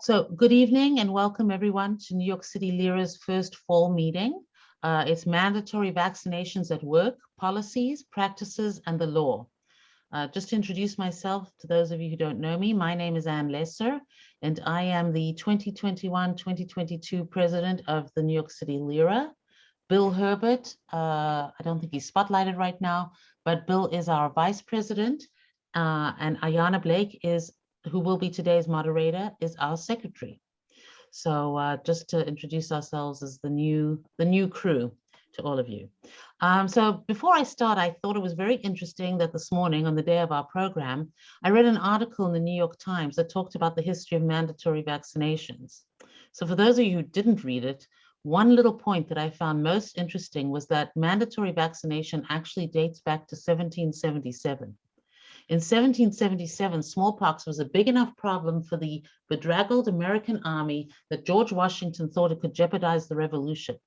So good evening and welcome everyone to New York City Lera's first fall meeting. It's mandatory vaccinations at work, policies, practices, and the law. Just to introduce myself to those of you who don't know me, my name is Ann Lesser, and I am the 2021-2022 president of the New York City Lera. Bill Herbert, I don't think he's spotlighted right now, but Bill is our vice president, and Ayanna Blake is, who will be today's moderator, is our secretary. So just to introduce ourselves as the new crew to all of you. So before I start, I thought it was very interesting that this morning on the day of our program, I read an article in the New York Times that talked about the history of mandatory vaccinations. So for those of you who didn't read it, one little point that I found most interesting was that mandatory vaccination actually dates back to 1777. In 1777, smallpox was a big enough problem for the bedraggled American army that George Washington thought it could jeopardize the revolution.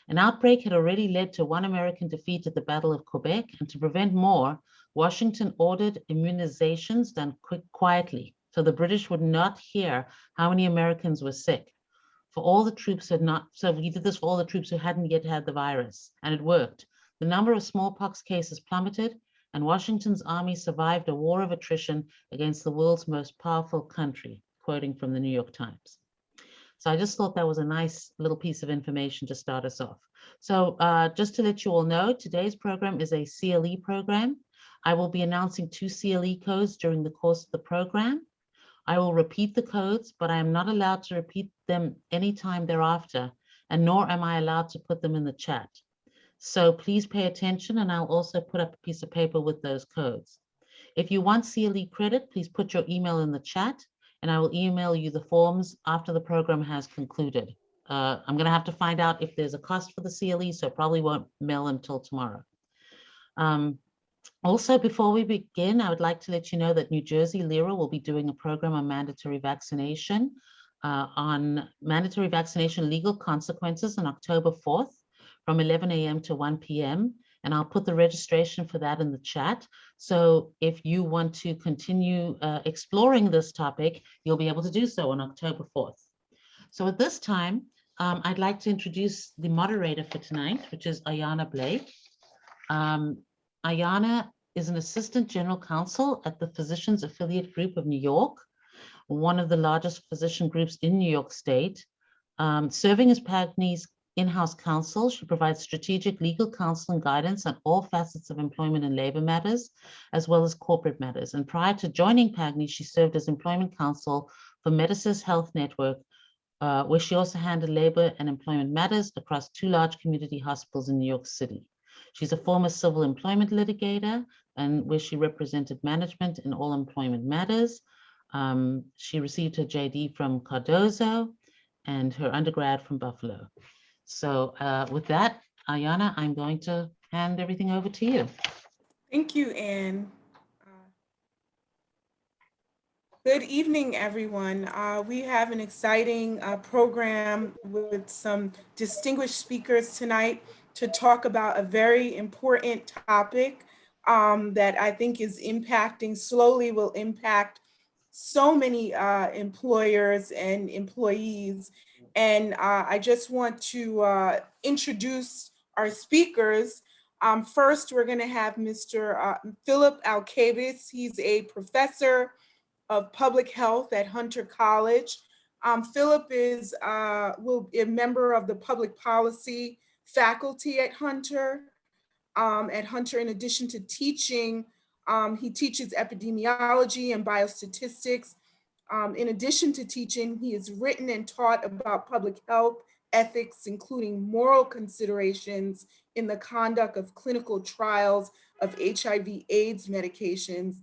An outbreak had already led to one American defeat at the Battle of Quebec, and to prevent more, Washington ordered immunizations done quietly, so the British would not hear how many Americans were sick. So we did this for all the troops who hadn't yet had the virus, and it worked. The number of smallpox cases plummeted, and Washington's army survived a war of attrition against the world's most powerful country, quoting from the New York Times. So I just thought that was a nice little piece of information to start us off. So just to let you all know, today's program is a CLE program. I will be announcing 2 CLE codes during the course of the program. I will repeat the codes, but I am not allowed to repeat them anytime thereafter, and nor am I allowed to put them in the chat. So please pay attention, and I'll also put up a piece of paper with those codes. If you want CLE credit, please put your email in the chat, and I will email you the forms after the program has concluded. I'm gonna have to find out if there's a cost for the CLE, so probably won't mail them till tomorrow. Also, before we begin, I would like to let you know that New Jersey Lera will be doing a program on mandatory vaccination, legal consequences on October 4th from 11 a.m. to 1 p.m. And I'll put the registration for that in the chat. So if you want to continue exploring this topic, you'll be able to do so on October 4th. So at this time, I'd like to introduce the moderator for tonight, which is Ayanna Blake. Ayanna is an assistant general counsel at the Physicians Affiliate Group of New York, one of the largest physician groups in New York State. Serving as PAGNY's in-house counsel, she provides strategic legal counsel and guidance on all facets of employment and labor matters, as well as corporate matters. And prior to joining PAGNY, she served as employment counsel for Medicis Health Network, where she also handled labor and employment matters across 2 large community hospitals in New York City. She's a former civil employment litigator, and where she represented management in all employment matters. She received her JD from Cardozo and her undergrad from Buffalo. So with that, Ayanna, I'm going to hand everything over to you. Thank you, Ann. Good evening, everyone. We have an exciting program with some distinguished speakers tonight to talk about a very important topic that I think is slowly will impact so many employers and employees. And I just want to introduce our speakers. First, we're going to have Mr. PHILLIP ALCABES. He's a professor of public health at Hunter College. PHILLIP is a member of the public policy faculty at Hunter. In addition to teaching, he teaches epidemiology and biostatistics. In addition to teaching, he has written and taught about public health ethics, including moral considerations in the conduct of clinical trials of HIV/AIDS medications,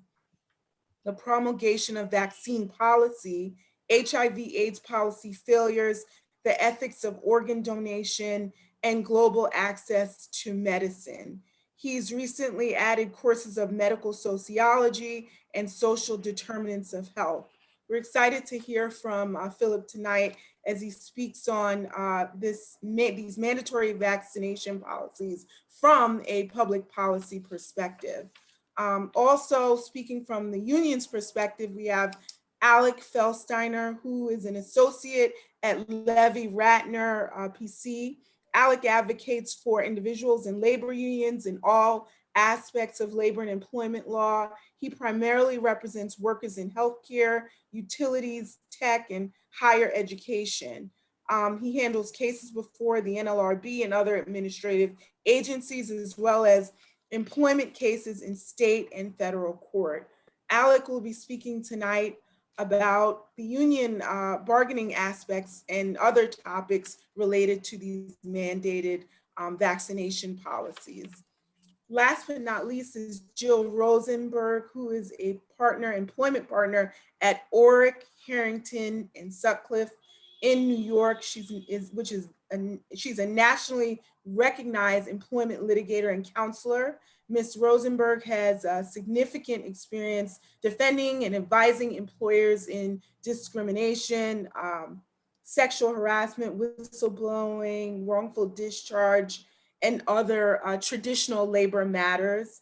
the promulgation of vaccine policy, HIV/AIDS policy failures, the ethics of organ donation, and global access to medicine. He's recently added courses of medical sociology and social determinants of health. We're excited to hear from PHILLIP tonight as he speaks on these mandatory vaccination policies from a public policy perspective. Also speaking from the union's perspective, we have ALEK FELSTINER, who is an associate at Levy, Ratner, PC. ALEK advocates for individuals and labor unions in all aspects of labor and employment law. He primarily represents workers in healthcare, utilities, tech, and higher education. He handles cases before the NLRB and other administrative agencies, as well as employment cases in state and federal court. ALEK will be speaking tonight about the union bargaining aspects and other topics related to these mandated vaccination policies. Last but not least is Jill ROSENBERG, who is a employment partner at Orrick, Harrington, and Sutcliffe in New York. She's a nationally recognized employment litigator and counselor. Ms. ROSENBERG has significant experience defending and advising employers in discrimination, sexual harassment, whistleblowing, wrongful discharge, and other traditional labor matters.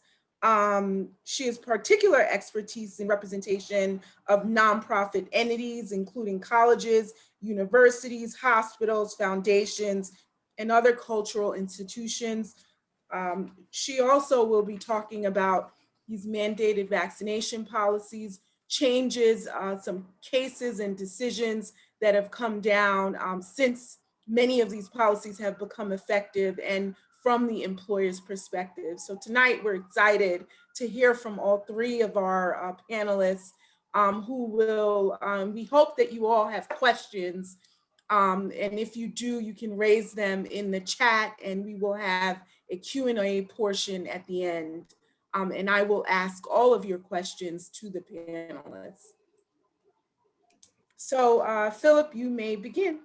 She has particular expertise in representation of nonprofit entities, including colleges, universities, hospitals, foundations, and other cultural institutions. She also will be talking about these mandated vaccination policies, changes, some cases and decisions that have come down since many of these policies have become effective and from the employer's perspective. So tonight we're excited to hear from all three of our panelists who will, we hope that you all have questions. And if you do, you can raise them in the chat and we will have a Q&A portion at the end. And I will ask all of your questions to the panelists. So Philip, you may begin.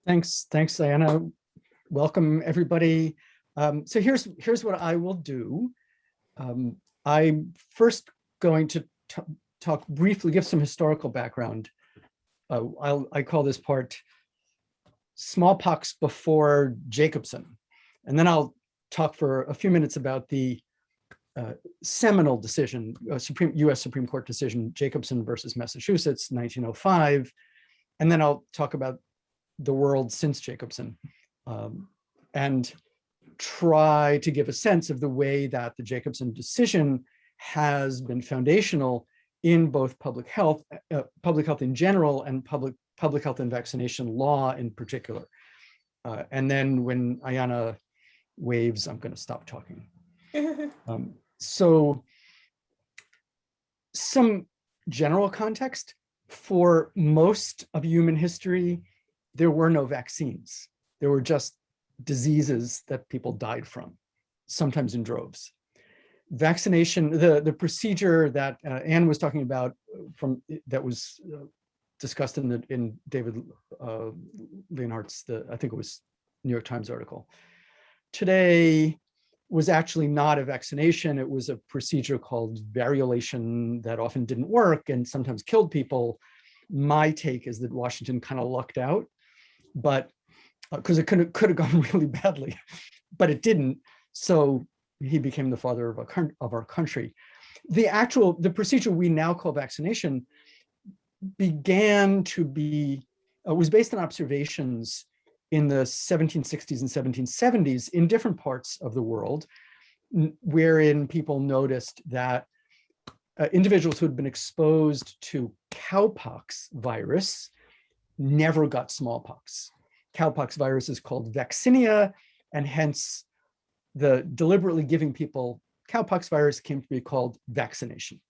Thanks, Diana. Welcome everybody. So here's what I will do. I'm first going to talk briefly, give some historical background. I call this part smallpox before Jacobson. And then I'll talk for a few minutes about the seminal decision, US Supreme Court decision, Jacobson versus Massachusetts, 1905. And then I'll talk about the world since Jacobson and try to give a sense of the way that the Jacobson decision has been foundational in both public health in general and public health and vaccination law in particular. And then when Ayana waves, I'm going to stop talking. So some general context: for most of human history, there were no vaccines. There were just diseases that people died from, sometimes in droves. Vaccination, the procedure that Anne was talking about, that was discussed in David Leonhardt's, I think it was New York Times article today, was actually not a vaccination. It was a procedure called variolation that often didn't work and sometimes killed people. My take is that Washington kind of lucked out, but because it could have gone really badly, but it didn't. So he became the father of our country. The procedure we now call vaccination began to be, was based on observations in the 1760s and 1770s in different parts of the world, wherein people noticed that individuals who had been exposed to cowpox virus never got smallpox. Cowpox virus is called vaccinia, and hence the deliberately giving people cowpox virus came to be called vaccination.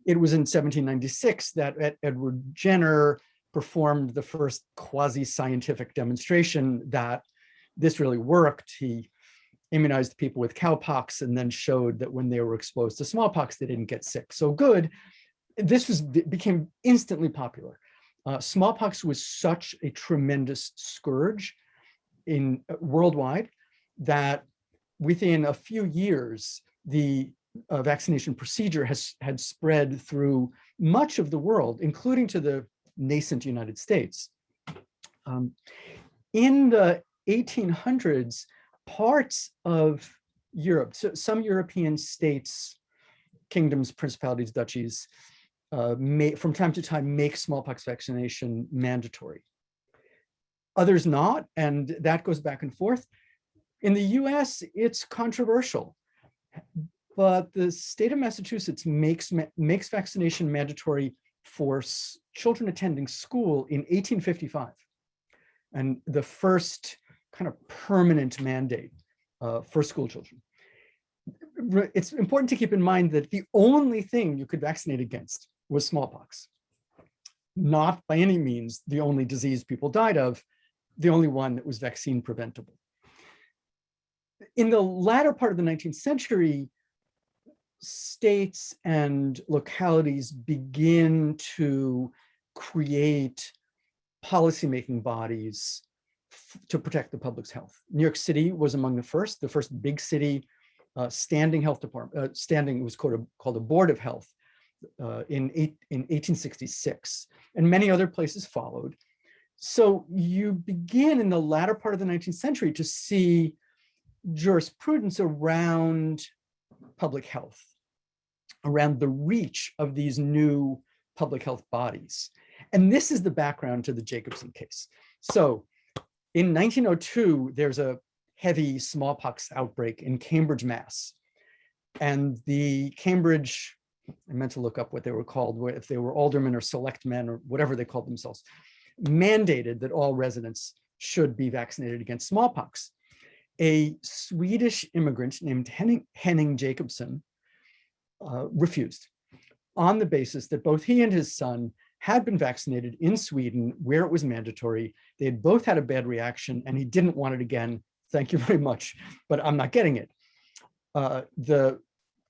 It was in 1796 that Edward Jenner performed the first quasi-scientific demonstration that this really worked. He immunized people with cowpox and then showed that when they were exposed to smallpox, they didn't get sick. So good. This became instantly popular. Smallpox was such a tremendous scourge worldwide that within a few years, the vaccination procedure had spread through much of the world, including to the nascent United States. In the 1800s, parts of Europe, so some European states, kingdoms, principalities, duchies, from time to time make smallpox vaccination mandatory. Others not, and that goes back and forth. In the US, it's controversial, but the state of Massachusetts makes vaccination mandatory for children attending school in 1855, and the first kind of permanent mandate for school children. It's important to keep in mind that the only thing you could vaccinate against was smallpox. Not by any means the only disease people died of, the only one that was vaccine preventable. In the latter part of the 19th century, states and localities begin to create policymaking bodies to protect the public's health. New York City was among the first big city standing health department, it was called a Board of Health in 1866, and many other places followed. So you begin in the latter part of the 19th century to see jurisprudence around public health, around the reach of these new public health bodies. And this is the background to the Jacobson case. So in 1902, there's a heavy smallpox outbreak in Cambridge, Mass. And the Cambridge, I meant to look up what they were called, if they were aldermen or selectmen or whatever they called themselves, mandated that all residents should be vaccinated against smallpox. A Swedish immigrant named Henning Jacobson refused on the basis that both he and his son had been vaccinated in Sweden where it was mandatory. They had both had a bad reaction and he didn't want it again. Thank you very much, but I'm not getting it. The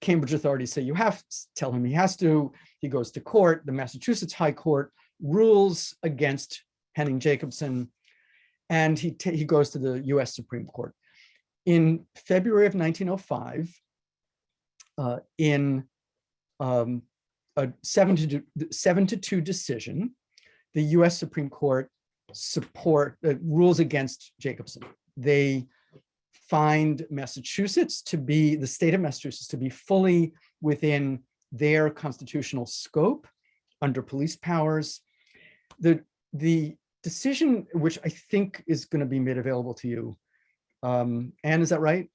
Cambridge authorities say you have to tell him he has to. He goes to court. The Massachusetts High Court rules against Henning Jacobson, and he goes to the US Supreme Court. In February of 1905, in a 7-2 decision, the US Supreme Court rules against Jacobson. They find Massachusetts to be, the state of Massachusetts to be fully within their constitutional scope under police powers. The decision, which I think is going to be made available to you, Anne, is that right?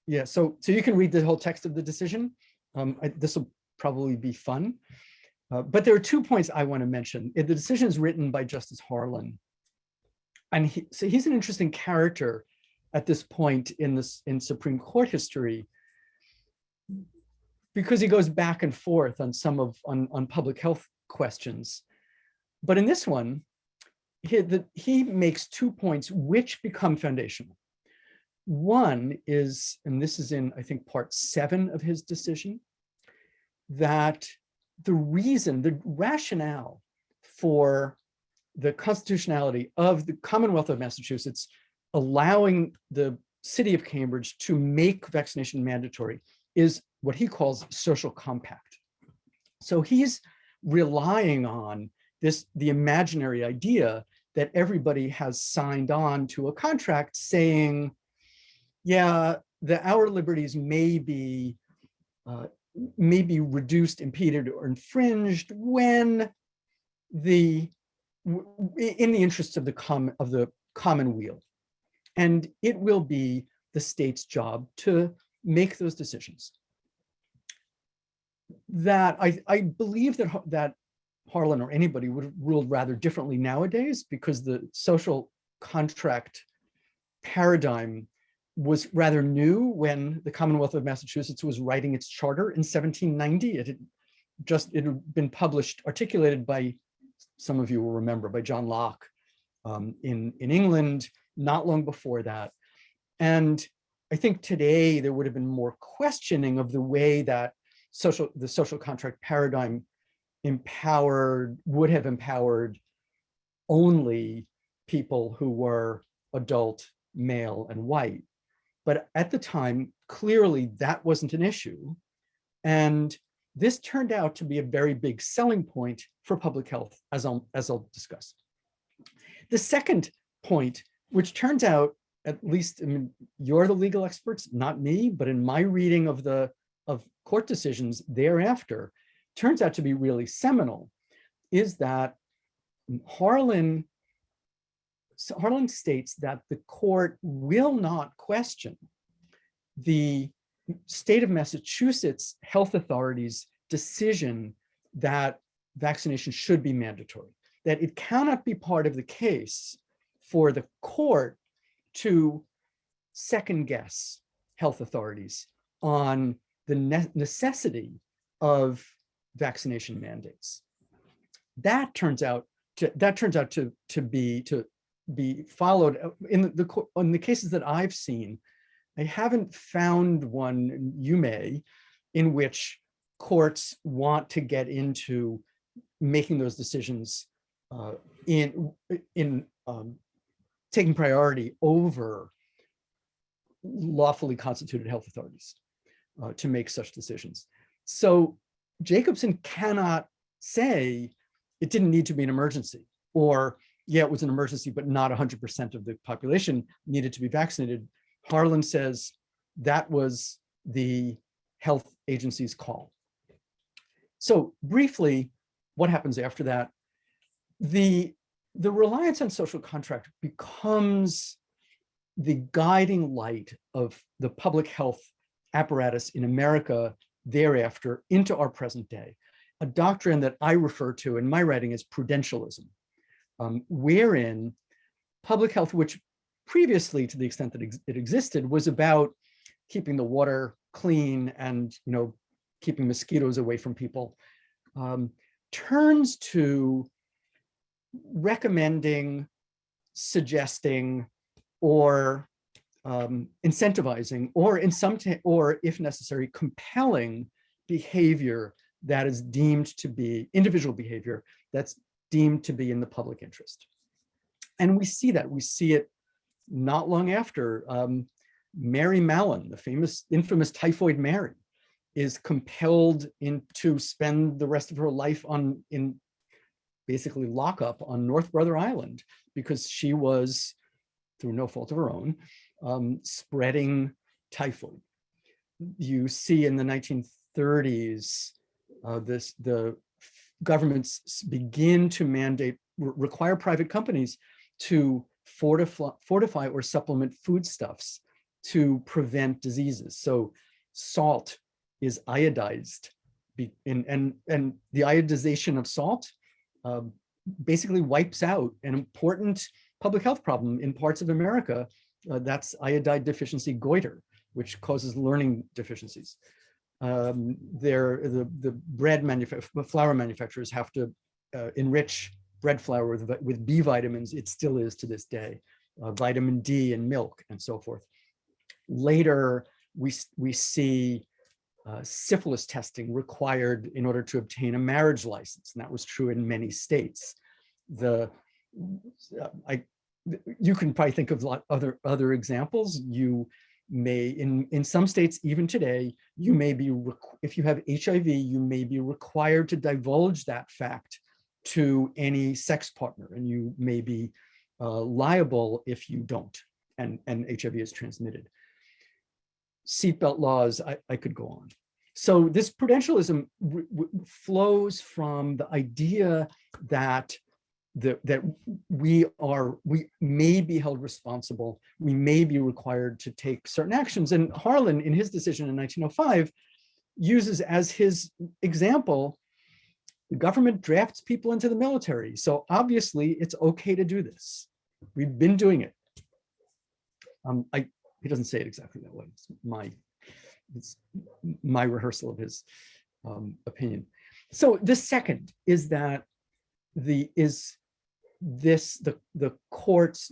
Yeah, so you can read the whole text of the decision. This will probably be fun. But there are 2 points I want to mention. The decision is written by Justice Harlan. And he's an interesting character at this point in Supreme Court history, because he goes back and forth on on public health questions. But in this one, he makes 2 points which become foundational. One is, and this is in, I think, part 7 of his decision, that the rationale for the constitutionality of the Commonwealth of Massachusetts allowing the city of Cambridge to make vaccination mandatory is what he calls social compact. So he's relying on the imaginary idea that everybody has signed on to a contract saying, yeah, our liberties may be reduced, impeded, or infringed when in the interests of the commonweal. And it will be the state's job to make those decisions. That I believe that Harlan or anybody would have ruled rather differently nowadays, because the social contract paradigm was rather new when the Commonwealth of Massachusetts was writing its charter in 1790. It had been published, articulated by, some of you will remember, by John Locke in England, not long before that. And I think today there would have been more questioning of the way that the social contract paradigm would have empowered only people who were adult, male, and white. But at the time, clearly that wasn't an issue. And this turned out to be a very big selling point for public health, as I'll discuss. The second point, which turns out, at least, I mean, you're the legal experts, not me, but in my reading of court decisions thereafter, turns out to be really seminal is that Harlan states that the court will not question the state of Massachusetts health authorities' decision that vaccination should be mandatory, that it cannot be part of the case for the court to second guess health authorities on the necessity of vaccination mandates. That turns out to be followed in the cases that I've seen. I haven't found one, you may, in which courts want to get into making those decisions in taking priority over lawfully constituted health authorities to make such decisions. So Jacobson cannot say it didn't need to be an emergency, or yeah, it was an emergency, but not 100% of the population needed to be vaccinated. Harlan says that was the health agency's call. So briefly, what happens after that? The reliance on social contract becomes the guiding light of the public health apparatus in America thereafter into our present day, a doctrine that I refer to in my writing as prudentialism, wherein public health, which previously, to the extent that it existed, was about keeping the water clean and keeping mosquitoes away from people, turns to recommending, suggesting, or incentivizing, or or if necessary, compelling behavior that is deemed to be individual behavior that's deemed to be in the public interest. And we see that. We see it not long after Mary Mallon, the infamous Typhoid Mary, is compelled to spend the rest of her life in basically lockup on North Brother Island because she was, through no fault of her own, spreading typhoid. You see in the 1930s, the governments begin to require private companies to fortify or supplement foodstuffs to prevent diseases. So salt is iodized, and the iodization of salt basically wipes out an important public health problem in parts of America. That's iodide deficiency goiter, which causes learning deficiencies. The flour manufacturers have to enrich bread flour with B vitamins. It still is to this day, vitamin D in milk and so forth. Later, we see syphilis testing required in order to obtain a marriage license, and that was true in many states. You can probably think of other examples. You may, in some states, even today, you may be, if you have HIV, you may be required to divulge that fact to any sex partner, and you may be liable if you don't, and HIV is transmitted. Seatbelt laws, I could go on. So this prudentialism flows from the idea that we may be held responsible, we may be required to take certain actions. And Harlan, in his decision in 1905, uses as his example, the government drafts people into the military. So obviously it's okay to do this. We've been doing it. He doesn't say it exactly that way. It's my rehearsal of his opinion. So the second is that the court's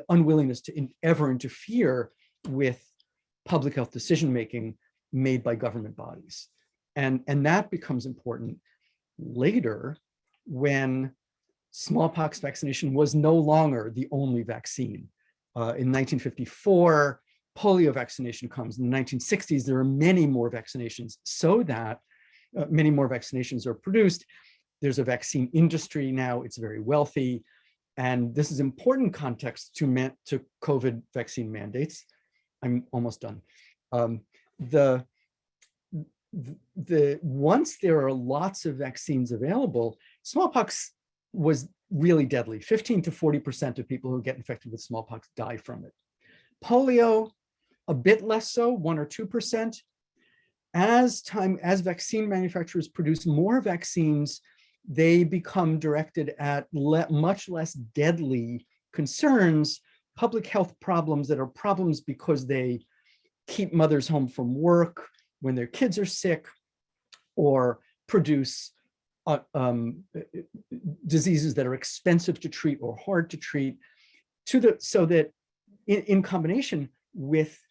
unwillingness to ever interfere with public health decision-making made by government bodies. And that becomes important later when smallpox vaccination was no longer the only vaccine. In 1954, polio vaccination comes. In the 1960s, there are many more vaccinations, so that many more vaccinations are produced. There's a vaccine industry now, it's very wealthy. And this is important context to COVID vaccine mandates. I'm almost done. once there are lots of vaccines available, smallpox was really deadly. 15 to 40% of people who get infected with smallpox die from it. Polio, a bit less so, 1 or 2%. As vaccine manufacturers produce more vaccines, they become directed at much less deadly concerns, public health problems that are problems because they keep mothers home from work when their kids are sick, or produce diseases that are expensive to treat or hard to treat, so that in combination with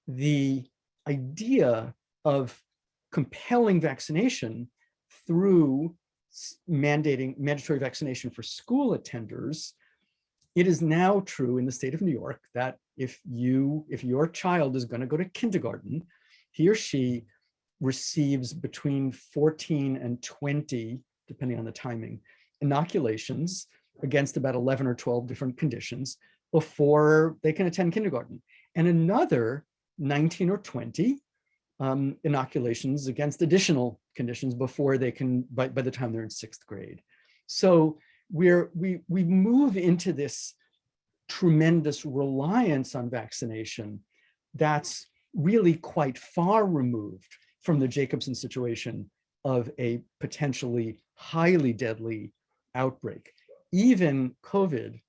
the idea of compelling vaccination through mandating mandatory vaccination for school attenders, it is now true in the state of New York that if your child is going to go to kindergarten, he or she receives between 14 and 20, depending on the timing, inoculations against about 11 or 12 different conditions before they can attend kindergarten, and another 19 or 20 inoculations against additional conditions before they can, by the time they're in 6th grade. So we move into this tremendous reliance on vaccination that's really quite far removed from the Jacobson situation of a potentially highly deadly outbreak. Even COVID,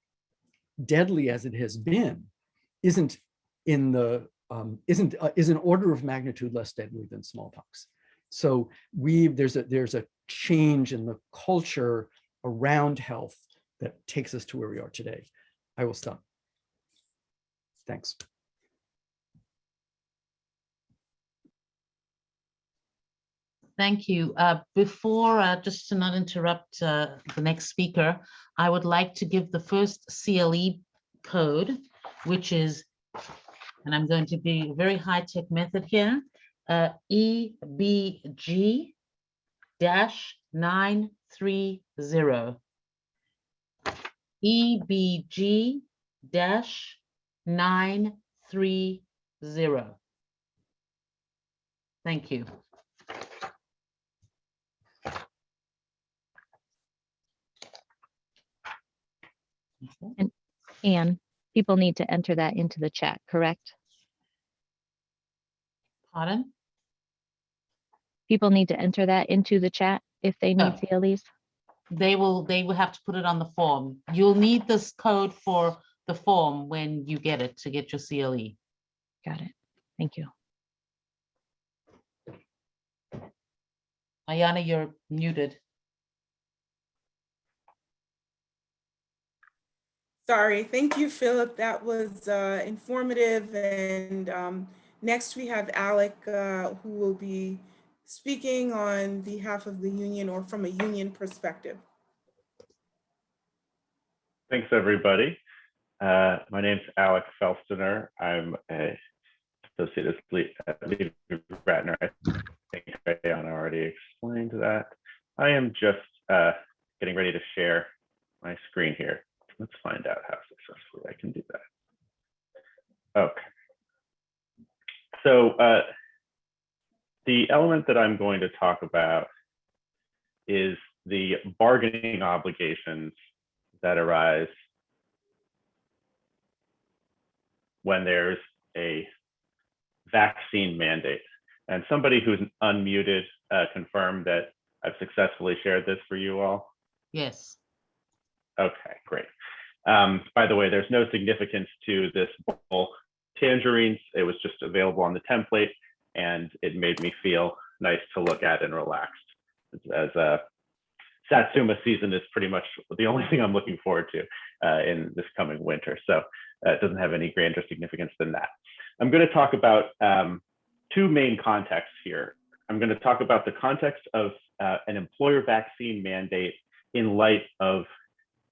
deadly as it has been, is an order of magnitude less deadly than smallpox. So there's a change in the culture around health that takes us to where we are today. I will stop. Thanks. Thank you. Before, just to not interrupt the next speaker, I would like to give the first CLE code, which is, and I'm going to be a very high-tech method here, EBG-930. EBG-930. Thank you. And Anne, people need to enter that into the chat, correct? Pardon? People need to enter that into the chat if they need No. CLEs? They will have to put it on the form. You'll need this code for the form when you get it to get your CLE. Got it. Thank you. Ayana, you're muted. Sorry, thank you, Philip. That was informative. And next we have ALEK, who will be speaking on behalf of the union or from a union perspective. Thanks, everybody. My name's ALEK FELSTINER. I'm a associate at Levy Ratner. I think Ayana already explained that. I am just getting ready to share my screen here. Let's find out how successfully I can do that. Okay. So the element that I'm going to talk about is the bargaining obligations that arise when there's a vaccine mandate. And somebody who's unmuted confirmed that I've successfully shared this for you all. Yes. Okay, great. By the way, there's no significance to this bowl tangerines. It was just available on the template, and it made me feel nice to look at and relaxed. As Satsuma season is pretty much the only thing I'm looking forward to in this coming winter. So it doesn't have any grander significance than that. I'm going to talk about two main contexts here. I'm going to talk about the context of an employer vaccine mandate in light of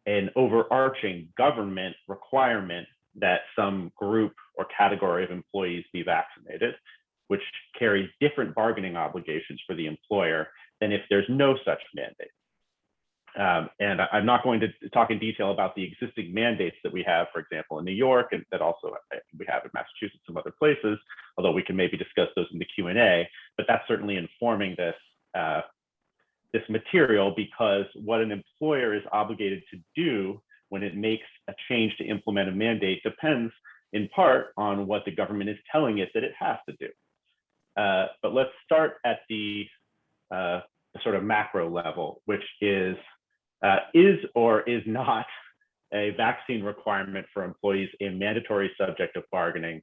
an overarching government requirement that some group or category of employees be vaccinated, which carries different bargaining obligations for the employer than if there's no such mandate. And I'm not going to talk in detail about the existing mandates that we have, for example, in New York, and that also we have in Massachusetts and other places, although we can maybe discuss those in the Q&A, but that's certainly informing this, this material, because what an employer is obligated to do when it makes a change to implement a mandate depends in part on what the government is telling it that it has to do. But let's start at the sort of macro level, which is or is not a vaccine requirement for employees a mandatory subject of bargaining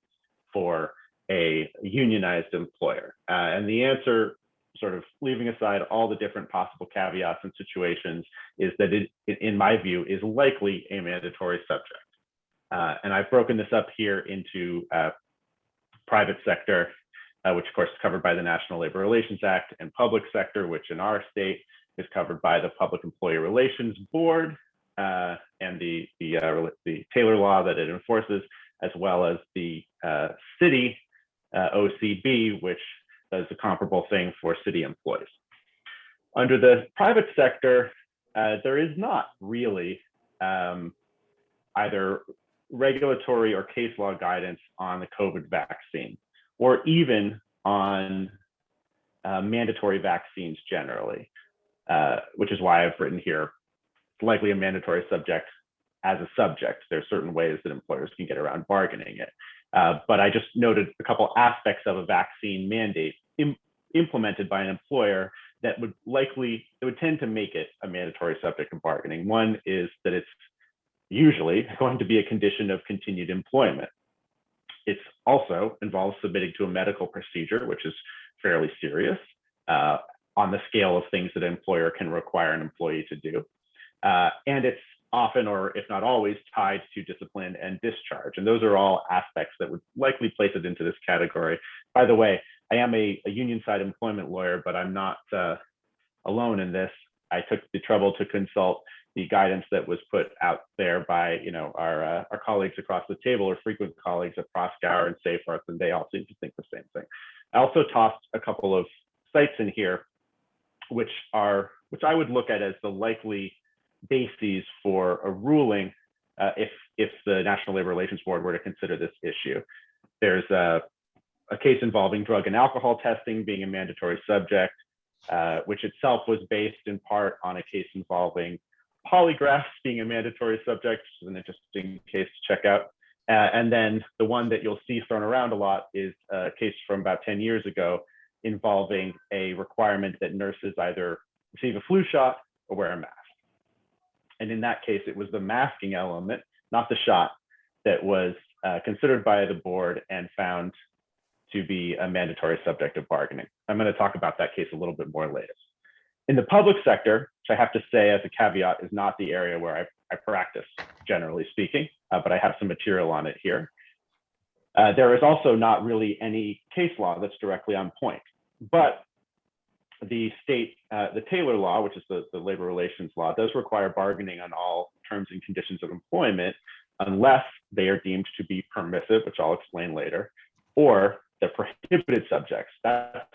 for a unionized employer? And the answer, sort of leaving aside all the different possible caveats and situations, is that it, in my view, is likely a mandatory subject. And I've broken this up here into private sector, which of course is covered by the National Labor Relations Act, and public sector, which in our state is covered by the Public Employee Relations Board and the Taylor law that it enforces, as well as the city OCB, which does a comparable thing for city employees. Under the private sector, there is not really either regulatory or case law guidance on the COVID vaccine, or even on mandatory vaccines generally, which is why I've written here, it's likely a mandatory subject as a subject. There are certain ways that employers can get around bargaining it. But I just noted a couple aspects of a vaccine mandate implemented by an employer that would tend to make it a mandatory subject of bargaining. One is that it's usually going to be a condition of continued employment. It also involves submitting to a medical procedure, which is fairly serious on the scale of things that an employer can require an employee to do. And it's often, or if not always, tied to discipline and discharge. And those are all aspects that would likely place it into this category. By the way, I am a union side employment lawyer, but I'm not alone in this. I took the trouble to consult the guidance that was put out there by our colleagues across the table, or frequent colleagues at Proskauer and Safe Arts, and they all seem to think the same thing. I also tossed a couple of sites in here, which I would look at as the likely bases for a ruling if the National Labor Relations Board were to consider this issue. There's a case involving drug and alcohol testing being a mandatory subject, which itself was based in part on a case involving polygraphs being a mandatory subject, which is an interesting case to check out. And then the one that you'll see thrown around a lot is a case from about 10 years ago involving a requirement that nurses either receive a flu shot or wear a mask. And in that case, it was the masking element, not the shot, that was considered by the board and found to be a mandatory subject of bargaining. I'm going to talk about that case a little bit more later. In the public sector, which I have to say as a caveat is not the area where I practice, generally speaking, but I have some material on it here. There is also not really any case law that's directly on point, but the state, the Taylor law, which is the labor relations law, does require bargaining on all terms and conditions of employment, unless they are deemed to be permissive, which I'll explain later, or the prohibited subjects. That's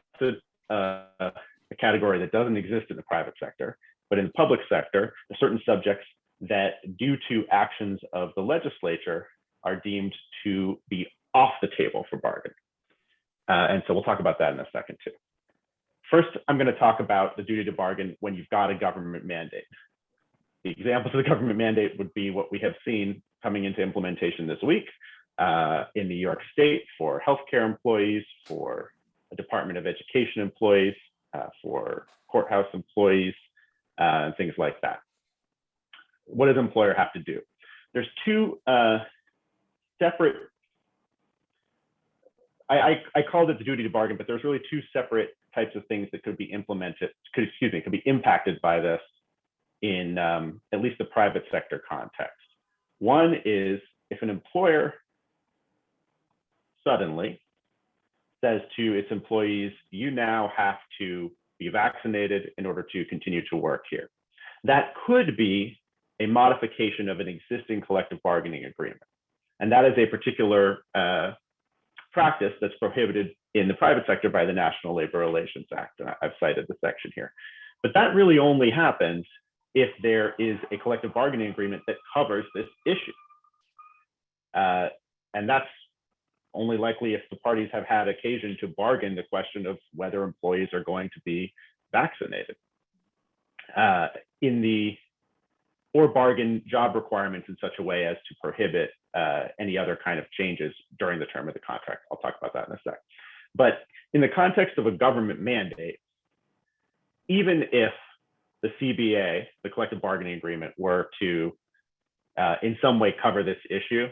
a category that doesn't exist in the private sector, but in the public sector, there are certain subjects that, due to actions of the legislature, are deemed to be off the table for bargaining. And so we'll talk about that in a second too. First, I'm going to talk about the duty to bargain when you've got a government mandate. The examples of the government mandate would be what we have seen coming into implementation this week in New York State for healthcare employees, for Department of Education employees, for courthouse employees, and things like that. What does an employer have to do? There's two separate, I called it the duty to bargain, but there's really two separate types of things that could be implemented, could be impacted by this in at least the private sector context. One is if an employer suddenly says to its employees, you now have to be vaccinated in order to continue to work here. That could be a modification of an existing collective bargaining agreement. And that is a particular practice that's prohibited in the private sector by the National Labor Relations Act. And I've cited the section here. But that really only happens if there is a collective bargaining agreement that covers this issue. And that's only likely if the parties have had occasion to bargain the question of whether employees are going to be vaccinated. Or bargain job requirements in such a way as to prohibit any other kind of changes during the term of the contract. I'll talk about that in a sec. But in the context of a government mandate, even if the CBA, the collective bargaining agreement, were to in some way cover this issue,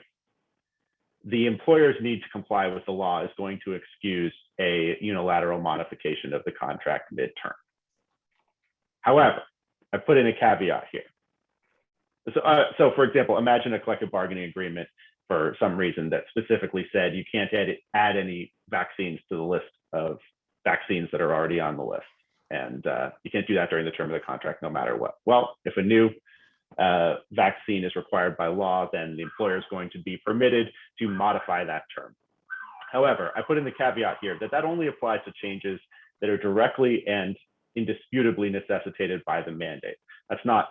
the employer's need to comply with the law is going to excuse a unilateral modification of the contract midterm. However, I put in a caveat here. So for example, imagine a collective bargaining agreement for some reason that specifically said you can't add any vaccines to the list of vaccines that are already on the list. And you can't do that during the term of the contract, no matter what. Well, if a new vaccine is required by law, then the employer is going to be permitted to modify that term. However, I put in the caveat here that only applies to changes that are directly and indisputably necessitated by the mandate. That's not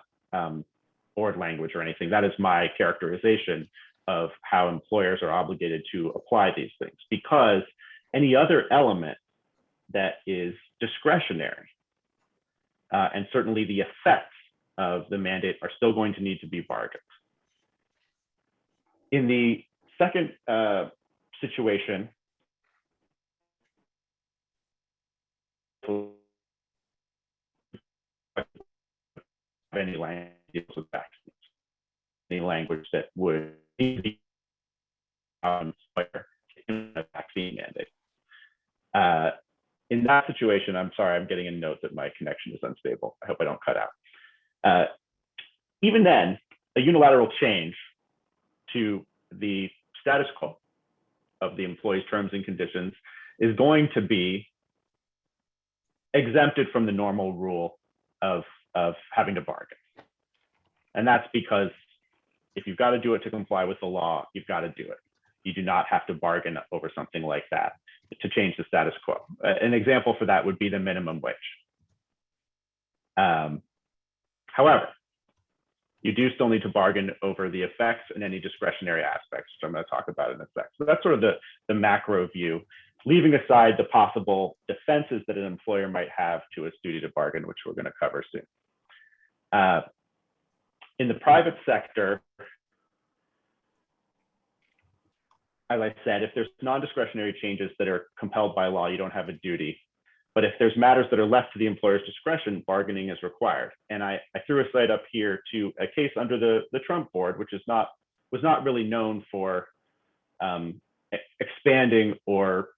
board language or anything. That is my characterization of how employers are obligated to apply these things, because any other element that is discretionary and certainly the effects of the mandate are still going to need to be bargained. In the second situation, any language deals with vaccines, any language that would be in a vaccine mandate. In that situation, I'm sorry, I'm getting a note that my connection is unstable. I hope I don't cut out. Even then, a unilateral change to the status quo of the employee's terms and conditions is going to be exempted from the normal rule of having to bargain. And that's because if you've got to do it to comply with the law, you've got to do it. You do not have to bargain over something like that to change the status quo. An example for that would be the minimum wage. However, you do still need to bargain over the effects and any discretionary aspects, which I'm going to talk about in a sec. So that's sort of the macro view, leaving aside the possible defenses that an employer might have to its duty to bargain, which we're going to cover soon. In the private sector, as I said, if there's non-discretionary changes that are compelled by law, you don't have a duty. But if there's matters that are left to the employer's discretion, bargaining is required. And I threw a slide up here to a case under the Trump board, which was not really known for expanding or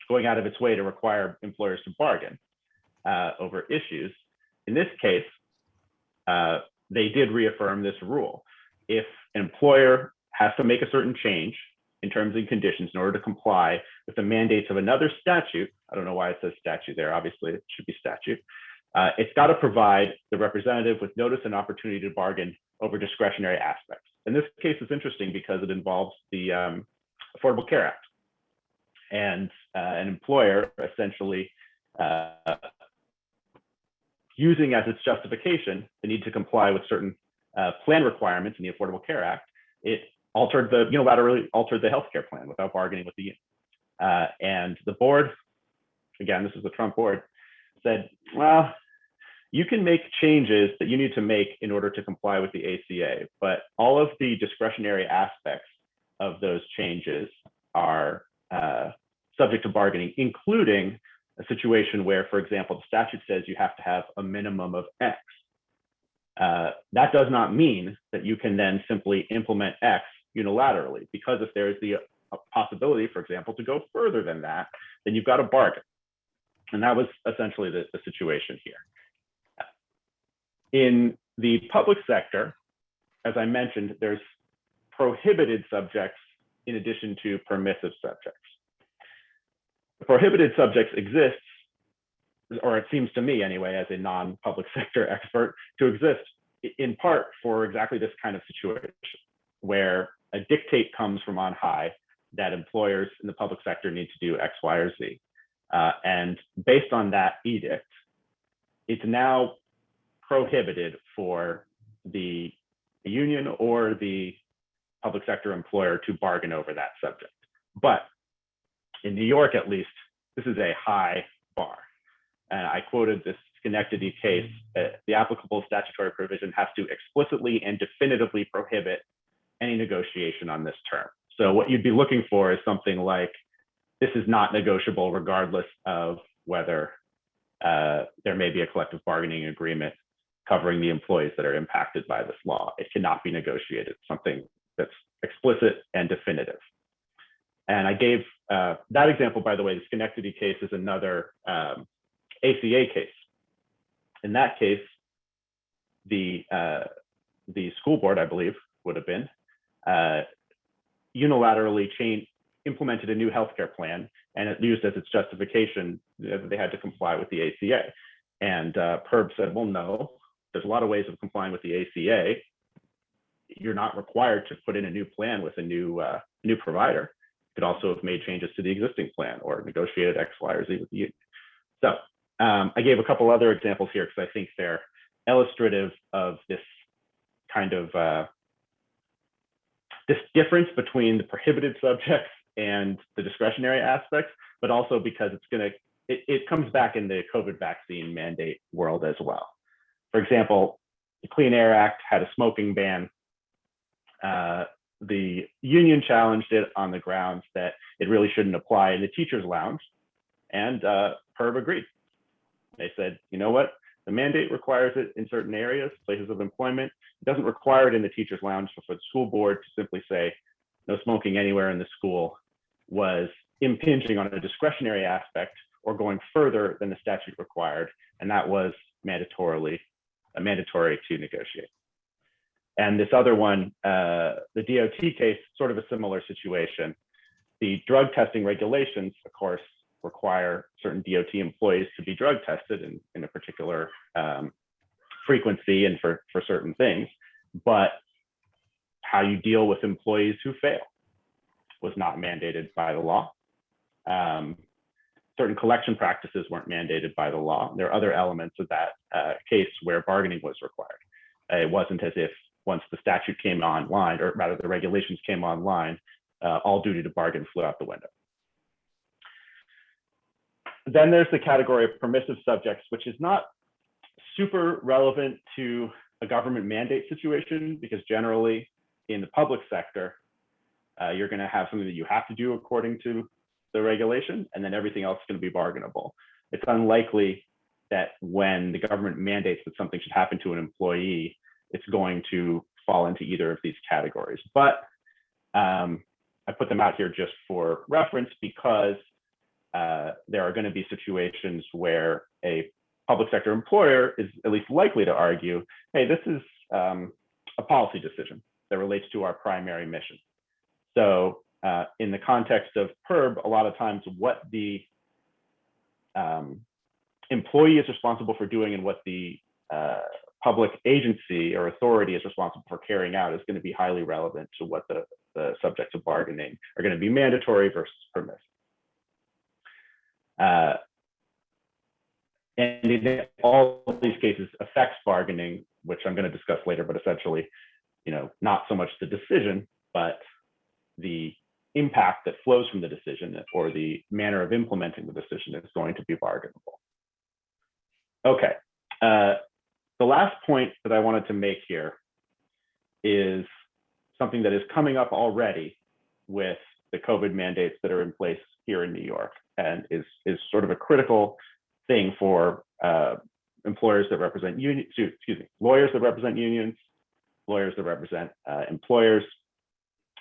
going out of its way to require employers to bargain over issues. In this case, they did reaffirm this rule. If an employer has to make a certain change in terms and conditions in order to comply with the mandates of another statute, I don't know why it says statute there, obviously it should be statute, it's got to provide the representative with notice and opportunity to bargain over discretionary aspects. And this case is interesting because it involves the Affordable Care Act. And an employer essentially using as its justification the need to comply with certain plan requirements in the Affordable Care Act, it unilaterally altered the healthcare plan without bargaining with the union. And the board, again, this is the Trump board, said, well, you can make changes that you need to make in order to comply with the ACA, but all of the discretionary aspects of those changes are subject to bargaining, including a situation where, for example, the statute says you have to have a minimum of X. That does not mean that you can then simply implement X unilaterally, because if there is the possibility, for example, to go further than that, then you've got to bargain. And that was essentially the situation here. In the public sector, as I mentioned, there's prohibited subjects in addition to permissive subjects. The prohibited subjects exists, or it seems to me anyway, as a non-public sector expert, to exist in part for exactly this kind of situation, where a dictate comes from on high that employers in the public sector need to do X, Y, or Z. And based on that edict, it's now prohibited for the union or the public sector employer to bargain over that subject. But in New York, at least, this is a high bar. And I quoted this Schenectady case, the applicable statutory provision has to explicitly and definitively prohibit any negotiation on this term. So what you'd be looking for is something like, this is not negotiable regardless of whether there may be a collective bargaining agreement covering the employees that are impacted by this law. It cannot be negotiated, something that's explicit and definitive. And I gave that example, by the way. The Schenectady case is another ACA case. In that case, the school board, I believe, would have been unilaterally implemented a new healthcare plan, and it used as its justification that they had to comply with the ACA. And PERB said, well, no, there's a lot of ways of complying with the ACA. You're not required to put in a new plan with a new provider. You could also have made changes to the existing plan or negotiated X, Y, or Z with the union. So I gave a couple other examples here because I think they're illustrative of this kind of this difference between the prohibited subjects and the discretionary aspects, but also because it comes back in the COVID vaccine mandate world as well. For example, the Clean Air Act had a smoking ban. The union challenged it on the grounds that it really shouldn't apply in the teachers' lounge, and PERB agreed. They said, you know what? The mandate requires it in certain areas, places of employment. It doesn't require it in the teachers' lounge. So for the school board to simply say no smoking anywhere in the school was impinging on a discretionary aspect or going further than the statute required, and that was mandatory to negotiate. And this other one, the DOT case, sort of a similar situation. The drug testing regulations, of course, require certain DOT employees to be drug tested in a particular frequency and for certain things. But how you deal with employees who fail was not mandated by the law. Certain collection practices weren't mandated by the law. There are other elements of that case where bargaining was required. It wasn't as if once the statute came online, or rather the regulations came online, all duty to bargain flew out the window. Then there's the category of permissive subjects, which is not super relevant to a government mandate situation, because generally in the public sector, you're going to have something that you have to do according to the regulation, and then everything else is going to be bargainable. It's unlikely that when the government mandates that something should happen to an employee, it's going to fall into either of these categories. But I put them out here just for reference because there are going to be situations where a public sector employer is at least likely to argue, hey, this is a policy decision that relates to our primary mission. So in the context of PERB, a lot of times what the employee is responsible for doing and what the public agency or authority is responsible for carrying out is going to be highly relevant to what the subjects of bargaining are going to be mandatory versus permissive. And in all of these cases affects bargaining, which I'm going to discuss later, but essentially, not so much the decision, but the impact that flows from the decision or the manner of implementing the decision is going to be bargainable. Okay, the last point that I wanted to make here is something that is coming up already with the COVID mandates that are in place here in New York, and is sort of a critical thing for employers that represent lawyers that represent unions, lawyers that represent employers,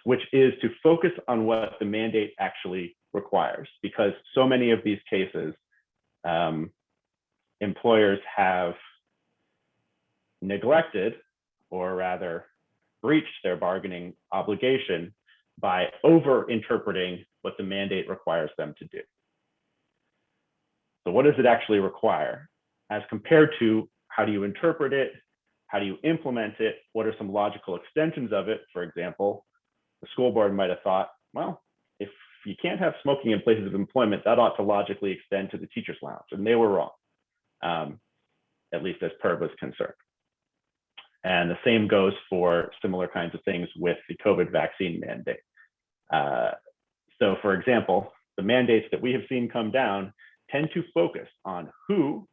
which is to focus on what the mandate actually requires, because so many of these cases, employers have neglected, or rather breached, their bargaining obligation by over-interpreting what the mandate requires them to do. So what does it actually require? As compared to how do you interpret it? How do you implement it? What are some logical extensions of it? For example, the school board might have thought, well, if you can't have smoking in places of employment, that ought to logically extend to the teacher's lounge, and they were wrong. at least as PERB was concerned. And the same goes for similar kinds of things with the COVID vaccine mandate. So for example, the mandates that we have seen come down tend to focus on who,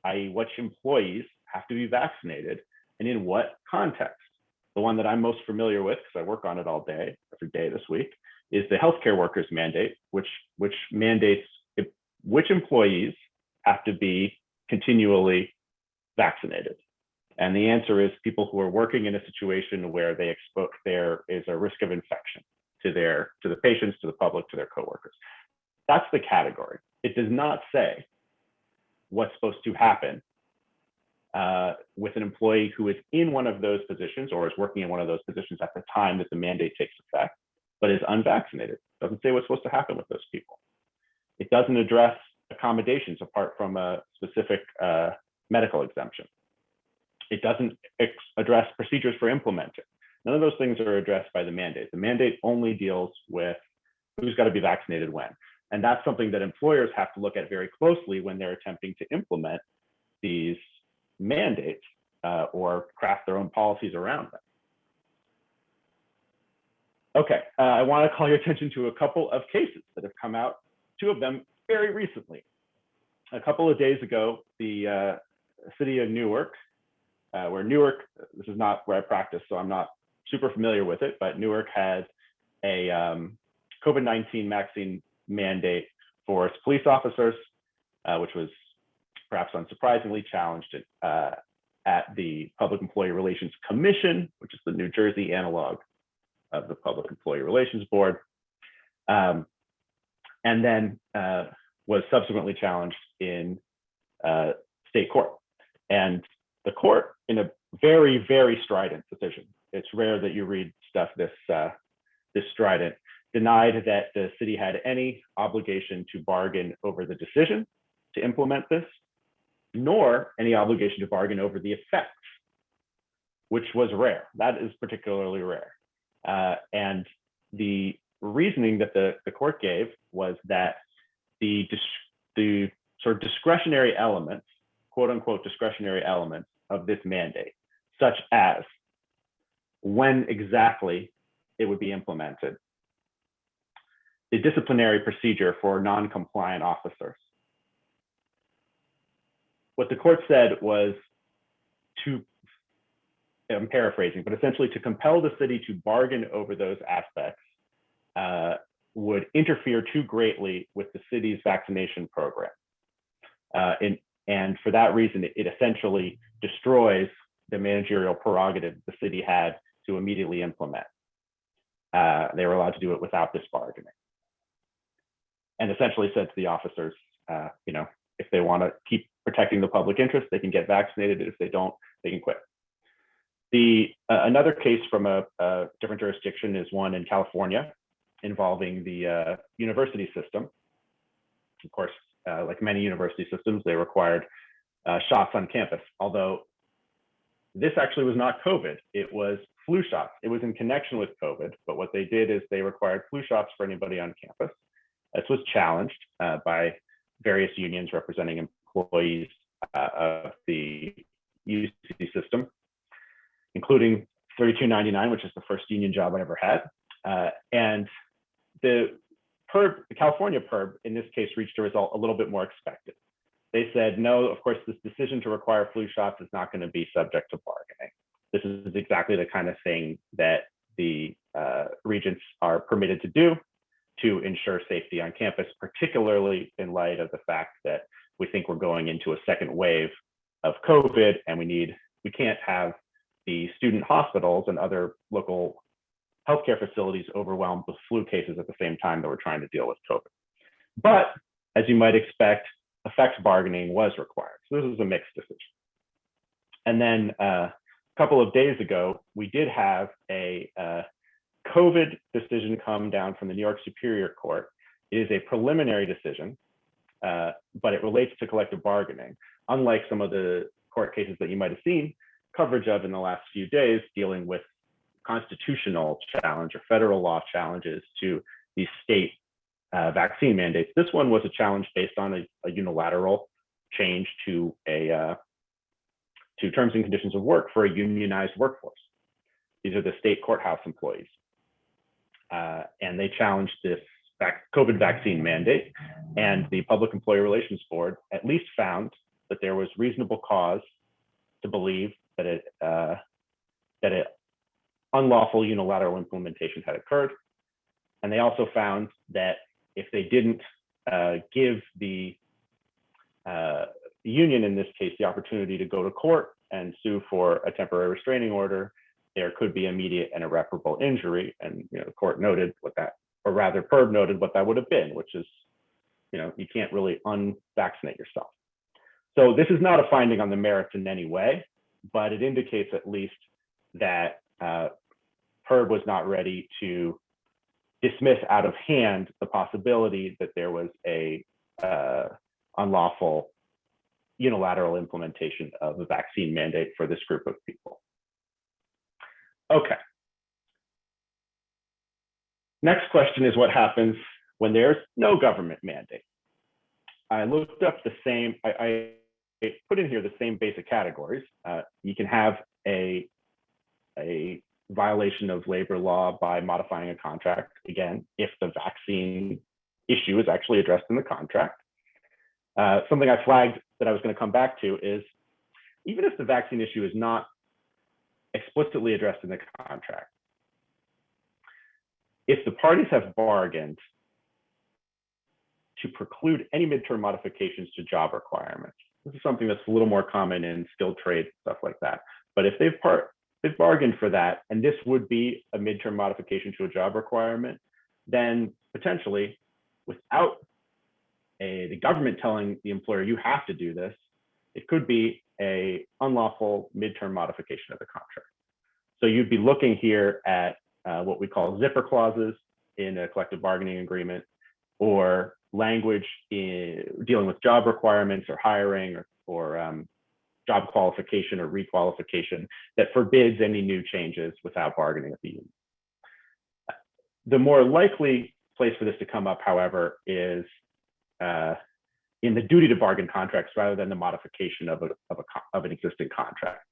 i.e. which employees have to be vaccinated and in what context. The one that I'm most familiar with, because I work on it all day, every day this week, is the healthcare workers mandate, which mandates which employees have to be continually vaccinated. And the answer is people who are working in a situation where there is a risk of infection to the patients, to the public, to their coworkers. That's the category. It does not say what's supposed to happen with an employee who is in one of those positions or is working in one of those positions at the time that the mandate takes effect, but is unvaccinated. It doesn't say what's supposed to happen with those people. It doesn't address accommodations apart from a specific medical exemption. It doesn't address procedures for implementing. None of those things are addressed by the mandate. The mandate only deals with who's got to be vaccinated when. And that's something that employers have to look at very closely when they're attempting to implement these mandates or craft their own policies around them. Okay, I want to call your attention to a couple of cases that have come out, two of them very recently. A couple of days ago, the city of Newark, where Newark, this is not where I practice, so I'm not super familiar with it, but Newark has a COVID-19 vaccine mandate for its police officers, which was perhaps unsurprisingly challenged at the Public Employee Relations Commission, which is the New Jersey analog of the Public Employee Relations Board, and then was subsequently challenged in state court. And the court, in a very, very strident decision, it's rare that you read stuff this strident, denied that the city had any obligation to bargain over the decision to implement this, nor any obligation to bargain over the effects, which was rare. That is particularly rare. And the reasoning that the court gave was that the sort of discretionary elements, quote unquote discretionary elements of this mandate, such as when exactly it would be implemented, the disciplinary procedure for non-compliant officers. What the court said was to, I'm paraphrasing, but essentially to compel the city to bargain over those aspects would interfere too greatly with the city's vaccination program. And for that reason, it essentially destroys the managerial prerogative the city had to immediately implement. They were allowed to do it without this bargaining. And essentially said to the officers, if they want to keep protecting the public interest, they can get vaccinated. If they don't, they can quit. Another case from a different jurisdiction is one in California involving the university system. Of course, like many university systems, they required shots on campus, although this actually was not COVID, it was flu shots. It was in connection with COVID, but what they did is they required flu shots for anybody on campus. This was challenged by various unions representing employees of the UC system, including 3299, which is the first union job I ever had. And the California PERB, in this case, reached a result a little bit more expected. They said, no, of course, this decision to require flu shots is not going to be subject to bargaining. This is exactly the kind of thing that the regents are permitted to do to ensure safety on campus, particularly in light of the fact that we think we're going into a second wave of COVID, and we can't have the student hospitals and other local healthcare facilities overwhelmed with flu cases at the same time that we're trying to deal with COVID. But as you might expect, effects bargaining was required. So this is a mixed decision. And then a couple of days ago, we did have a COVID decision come down from the New York Superior Court. It is a preliminary decision, but it relates to collective bargaining. Unlike some of the court cases that you might have seen coverage of in the last few days dealing with constitutional challenge or federal law challenges to these state vaccine mandates. This one was a challenge based on a unilateral change to a to terms and conditions of work for a unionized workforce. These are the state courthouse employees. And they challenged this COVID vaccine mandate, and the Public Employee Relations Board at least found that there was reasonable cause to believe that an unlawful unilateral implementation had occurred. And they also found that if they didn't give the union, in this case, the opportunity to go to court and sue for a temporary restraining order, there could be immediate and irreparable injury. And the court noted what that, or rather PERB noted what that would have been, which is, you can't really unvaccinate yourself. So this is not a finding on the merits in any way, but it indicates at least that PERB was not ready to dismiss out of hand the possibility that there was a unlawful unilateral implementation of a vaccine mandate for this group of people. Okay. Next question is what happens when there's no government mandate. I looked up the same, I put in here the same basic categories. You can have a violation of labor law by modifying a contract, again, if the vaccine issue is actually addressed in the contract. Something I flagged that I was going to come back to is, even if the vaccine issue is not explicitly addressed in the contract, if the parties have bargained to preclude any midterm modifications to job requirements, this is something that's a little more common in skilled trade, stuff like that. But if they've bargained for that, and this would be a midterm modification to a job requirement, then potentially, without the government telling the employer you have to do this, it could be a unlawful midterm modification of the contract. So you'd be looking here at what we call zipper clauses in a collective bargaining agreement, or language dealing with job requirements or hiring or job qualification or requalification that forbids any new changes without bargaining with the union. The more likely place for this to come up, however, is in the duty to bargain contracts rather than the modification of an existing contract.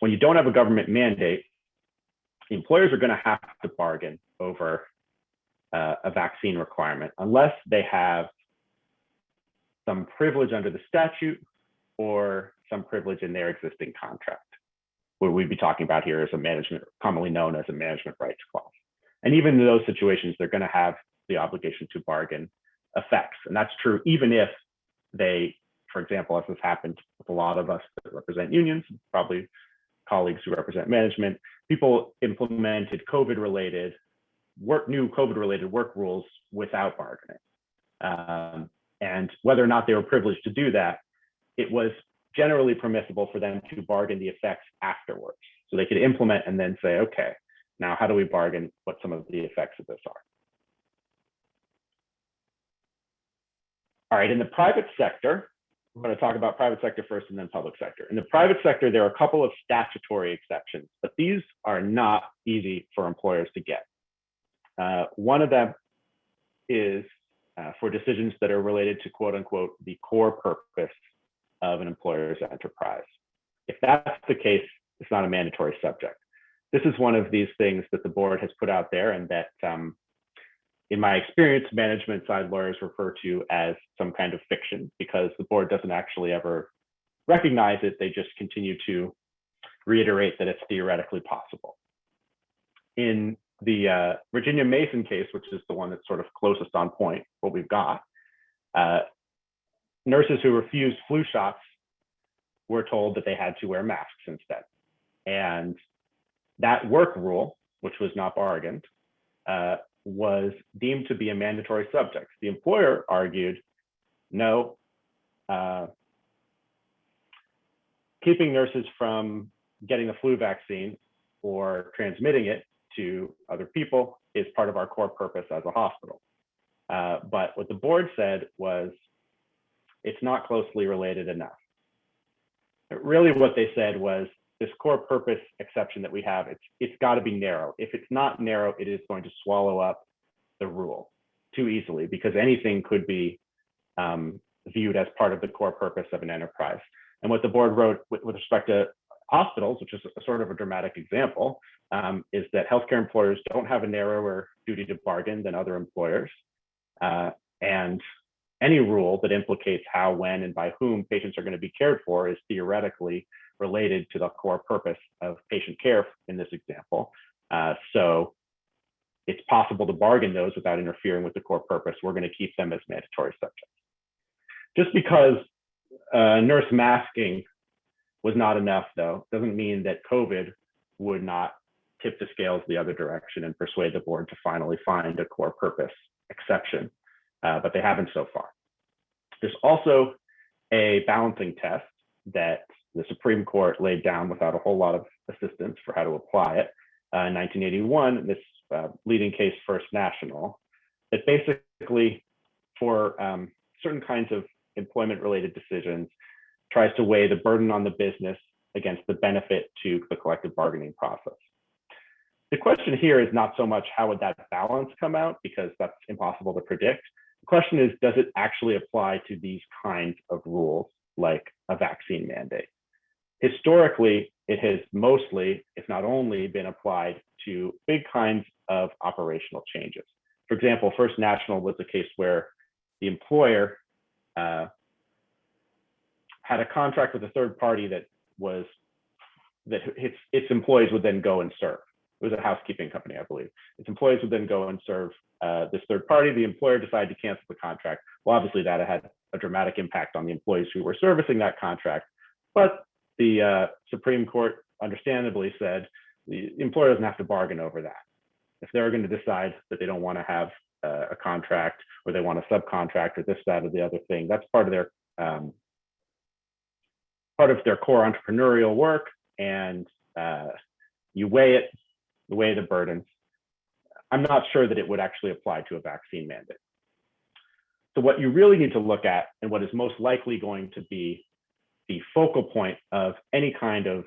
When you don't have a government mandate, the employers are going to have to bargain over a vaccine requirement unless they have some privilege under the statute or some privilege in their existing contract. What we'd be talking about here is a management, commonly known as a management rights clause. And even in those situations, they're going to have the obligation to bargain effects. And that's true even if they, for example, as has happened with a lot of us that represent unions, probably colleagues who represent management, people implemented new COVID-related work rules without bargaining. And whether or not they were privileged to do that, it was generally permissible for them to bargain the effects afterwards. So they could implement and then say, okay, now how do we bargain what some of the effects of this are? All right, in the private sector, we're going to talk about private sector first and then public sector. In the private sector, there are a couple of statutory exceptions, but these are not easy for employers to get. One of them is for decisions that are related to, quote unquote, the core purpose of an employer's enterprise. If that's the case, it's not a mandatory subject. This is one of these things that the board has put out there, and that in my experience, management side lawyers refer to as some kind of fiction, because the board doesn't actually ever recognize it. They just continue to reiterate that it's theoretically possible. In the Virginia Mason case, which is the one that's sort of closest on point, what we've got, nurses who refused flu shots were told that they had to wear masks instead. And that work rule, which was not bargained, was deemed to be a mandatory subject. The employer argued, no, keeping nurses from getting the flu vaccine or transmitting it to other people is part of our core purpose as a hospital. But what the board said was, it's not closely related enough. But really what they said was, this core purpose exception that we have, it's got to be narrow. If it's not narrow, it is going to swallow up the rule too easily, because anything could be viewed as part of the core purpose of an enterprise. And what the board wrote with respect to hospitals, which is a sort of a dramatic example, is that healthcare employers don't have a narrower duty to bargain than other employers. And any rule that implicates how, when, and by whom patients are going to be cared for is theoretically related to the core purpose of patient care in this example. So it's possible to bargain those without interfering with the core purpose. We're going to keep them as mandatory subjects. Just because nurse masking was not enough, though, doesn't mean that COVID would not tip the scales the other direction and persuade the board to finally find a core purpose exception, but they haven't so far. There's also a balancing test that the Supreme Court laid down without a whole lot of assistance for how to apply it. In 1981, this leading case, First National, that basically for certain kinds of employment-related decisions tries to weigh the burden on the business against the benefit to the collective bargaining process. The question here is not so much how would that balance come out, because that's impossible to predict. The question is, does it actually apply to these kinds of rules, like a vaccine mandate? Historically, it has mostly, if not only, been applied to big kinds of operational changes. For example, First National was a case where the employer had a contract with a third party that its employees would then go and serve. It was a housekeeping company, I believe. Its employees would then go and serve this third party. The employer decided to cancel the contract. Well, obviously that had a dramatic impact on the employees who were servicing that contract. But the Supreme Court understandably said the employer doesn't have to bargain over that. If they're going to decide that they don't want to have a contract, or they want a subcontract, or this, that, or the other thing, that's part of their core entrepreneurial work, and you weigh it, you weigh the burdens. I'm not sure that it would actually apply to a vaccine mandate. So what you really need to look at, and what is most likely going to be the focal point of any kind of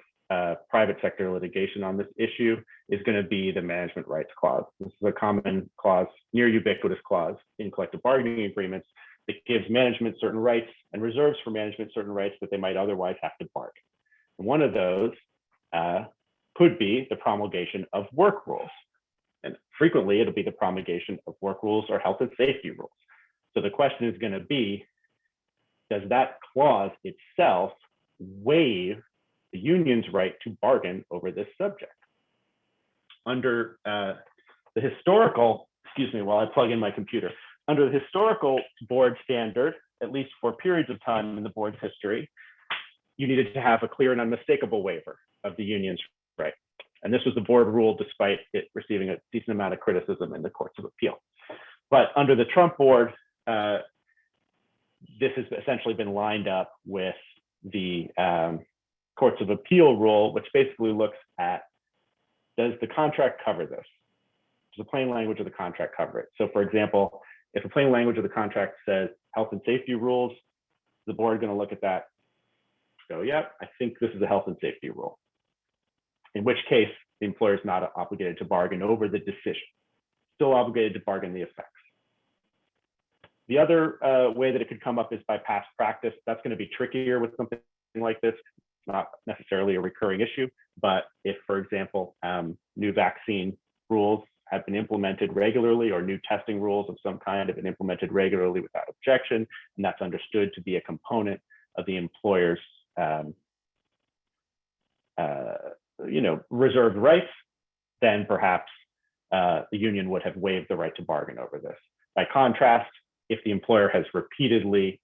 private sector litigation on this issue, is going to be the management rights clause. This is a common clause, near ubiquitous clause in collective bargaining agreements that gives management certain rights and reserves for management certain rights that they might otherwise have to bargain. And one of those could be the promulgation of work rules. And frequently it'll be the promulgation of work rules or health and safety rules. So the question is going to be, does that clause itself waive the union's right to bargain over this subject? Under the historical, excuse me while I plug in my computer, under the historical board standard, at least for periods of time in the board's history, you needed to have a clear and unmistakable waiver of the union's right. And this was the board rule, despite it receiving a decent amount of criticism in the courts of appeal. But under the Trump board, this has essentially been lined up with the courts of appeal rule, which basically looks at, does the contract cover this? Does the plain language of the contract cover it? So for example, if the plain language of the contract says health and safety rules, the board going to look at that, go, yeah, I think this is a health and safety rule. In which case, the employer is not obligated to bargain over the decision, still obligated to bargain the effects. The other way that it could come up is by past practice. That's going to be trickier with something like this. It's not necessarily a recurring issue, but if, for example, new vaccine rules have been implemented regularly, or new testing rules of some kind have been implemented regularly without objection, and that's understood to be a component of the employer's reserved rights, then perhaps the union would have waived the right to bargain over this. By contrast, if the employer has repeatedly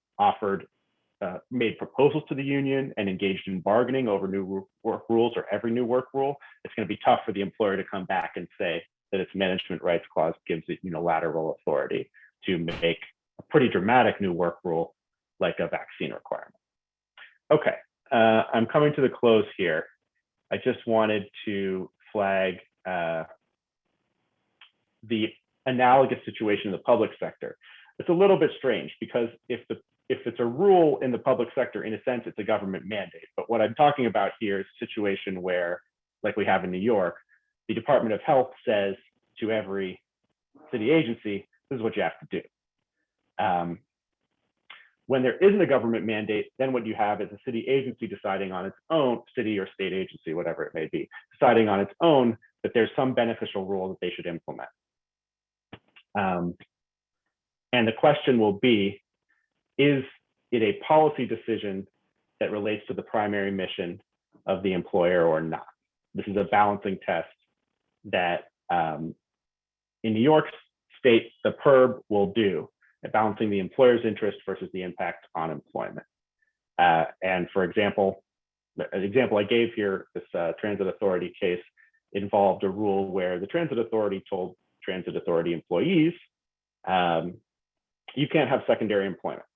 made proposals to the union and engaged in bargaining over new work rules or every new work rule, it's going to be tough for the employer to come back and say that its management rights clause gives it unilateral authority to make a pretty dramatic new work rule like a vaccine requirement. Okay, I'm coming to the close here. I just wanted to flag the analogous situation in the public sector. It's a little bit strange because if it's a rule in the public sector, in a sense, it's a government mandate. But what I'm talking about here is a situation where, like we have in New York, the Department of Health says to every city agency, this is what you have to do. When there isn't a government mandate, then what you have is a city agency deciding on its own, city or state agency, whatever it may be, deciding on its own that there's some beneficial rule that they should implement. And the question will be, is it a policy decision that relates to the primary mission of the employer or not? This is a balancing test that in New York State, the PERB will do, at balancing the employer's interest versus the impact on employment. And for example, an example I gave here, this transit authority case involved a rule where the transit authority told transit authority employees, you can't have secondary employment.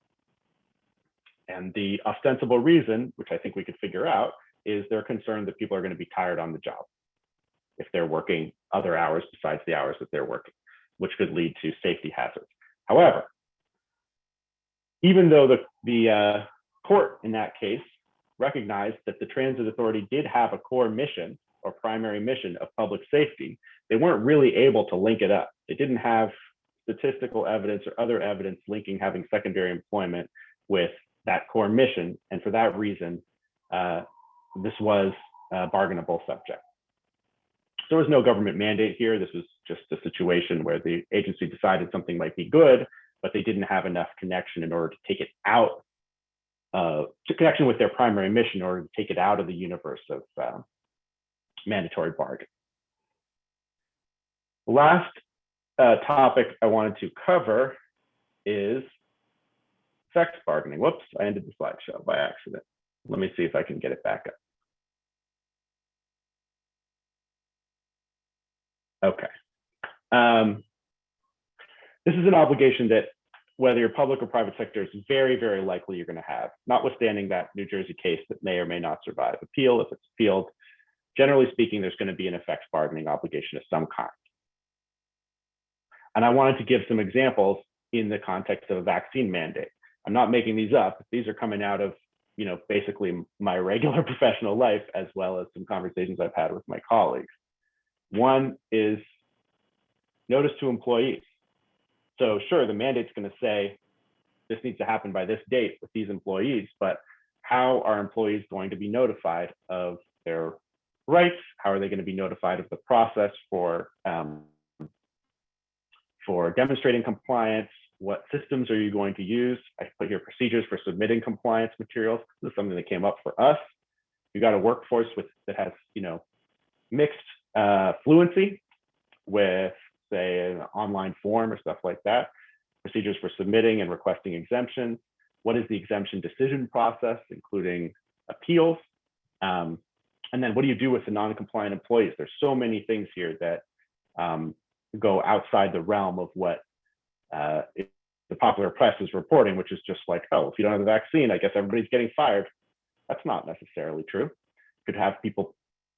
And the ostensible reason, which I think we could figure out, is they're concerned that people are going to be tired on the job if they're working other hours besides the hours that they're working, which could lead to safety hazards. However, even though the court in that case recognized that the transit authority did have a core mission or primary mission of public safety, they weren't really able to link it up. They didn't have statistical evidence or other evidence linking having secondary employment with that core mission. And for that reason, this was a bargainable subject. So there was no government mandate here. This was just a situation where the agency decided something might be good, but they didn't have enough connection in order to take it out, connection with their primary mission in order to take it out of the universe of mandatory bargain. The last topic I wanted to cover is sex bargaining. Whoops, I ended the slideshow by accident. Let me see if I can get it back up. Okay. This is an obligation that whether you're public or private sector is very, very likely you're going to have, notwithstanding that New Jersey case that may or may not survive appeal. If it's appealed, generally speaking, there's going to be an effects bargaining obligation of some kind. And I wanted to give some examples in the context of a vaccine mandate. I'm not making these up. These are coming out of, basically my regular professional life, as well as some conversations I've had with my colleagues. One is notice to employees. So sure, the mandate's going to say this needs to happen by this date with these employees, but how are employees going to be notified of their rights? How are they going to be notified of the process for demonstrating compliance? What systems are you going to use? I put here procedures for submitting compliance materials. This is something that came up for us. You got a workforce that has, mixed fluency with, say, an online form or stuff like that. Procedures for submitting and requesting exemptions. What is the exemption decision process, including appeals? And then what do you do with the non-compliant employees? There's so many things here that go outside the realm of what the popular press is reporting, which is just like, oh, if you don't have the vaccine, I guess everybody's getting fired. That's not necessarily true. You could have people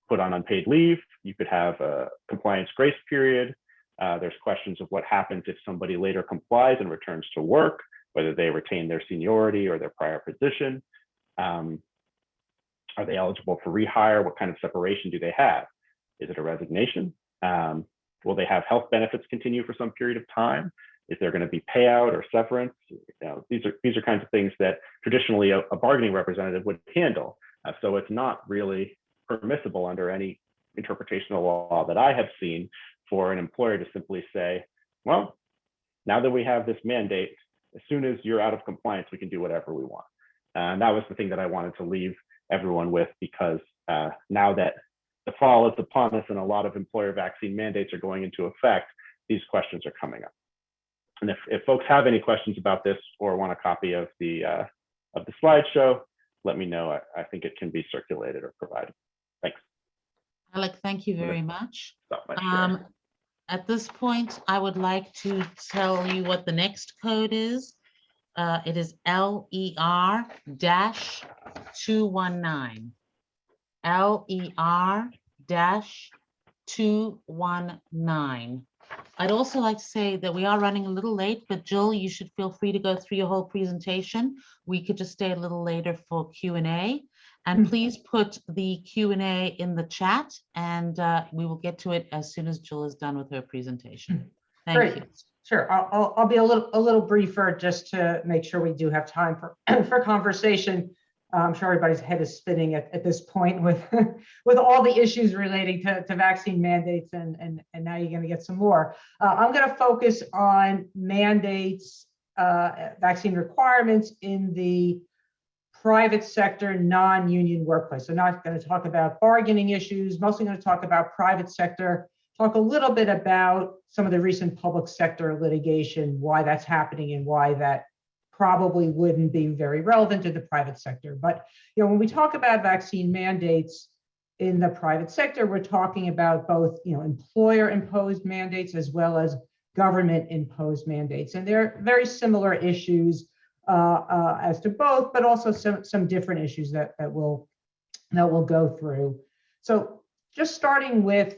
put on unpaid leave. You could have a compliance grace period. There's questions of what happens if somebody later complies and returns to work, whether they retain their seniority or their prior position. Are they eligible for rehire? What kind of separation do they have? Is it a resignation? Will they have health benefits continue for some period of time? Is there going to be payout or severance? These are kinds of things that traditionally a bargaining representative would handle. So it's not really permissible under any interpretation of law that I have seen for an employer to simply say, well, now that we have this mandate, as soon as you're out of compliance, we can do whatever we want. And that was the thing that I wanted to leave everyone with, because now that the fall is upon us and a lot of employer vaccine mandates are going into effect, these questions are coming up. And if folks have any questions about this or want a copy of the slideshow, let me know. I think it can be circulated or provided. Thanks. ALEK, thank you very much. Stop my share. At this point, I would like to tell you what the next code is. It is LER-219. LER-219. I'd also like to say that we are running a little late, but Jill, you should feel free to go through your whole presentation. We could just stay a little later for Q&A. And please put the Q&A in the chat, and we will get to it as soon as Jill is done with her presentation. Thank you. Sure, I'll be a little briefer just to make sure we do have time for for conversation. I'm sure everybody's head is spinning at this point with with all the issues relating to vaccine mandates, and now you're going to get some more. I'm going to focus on mandates, vaccine requirements in the private sector, non-union workplace. So not going to talk about bargaining issues, mostly going to talk about private sector, talk a little bit about some of the recent public sector litigation, why that's happening and why that probably wouldn't be very relevant to the private sector. But when we talk about vaccine mandates in the private sector, we're talking about both employer imposed mandates as well as government imposed mandates. And they're very similar issues as to both, but also some different issues that we'll go through. So just starting with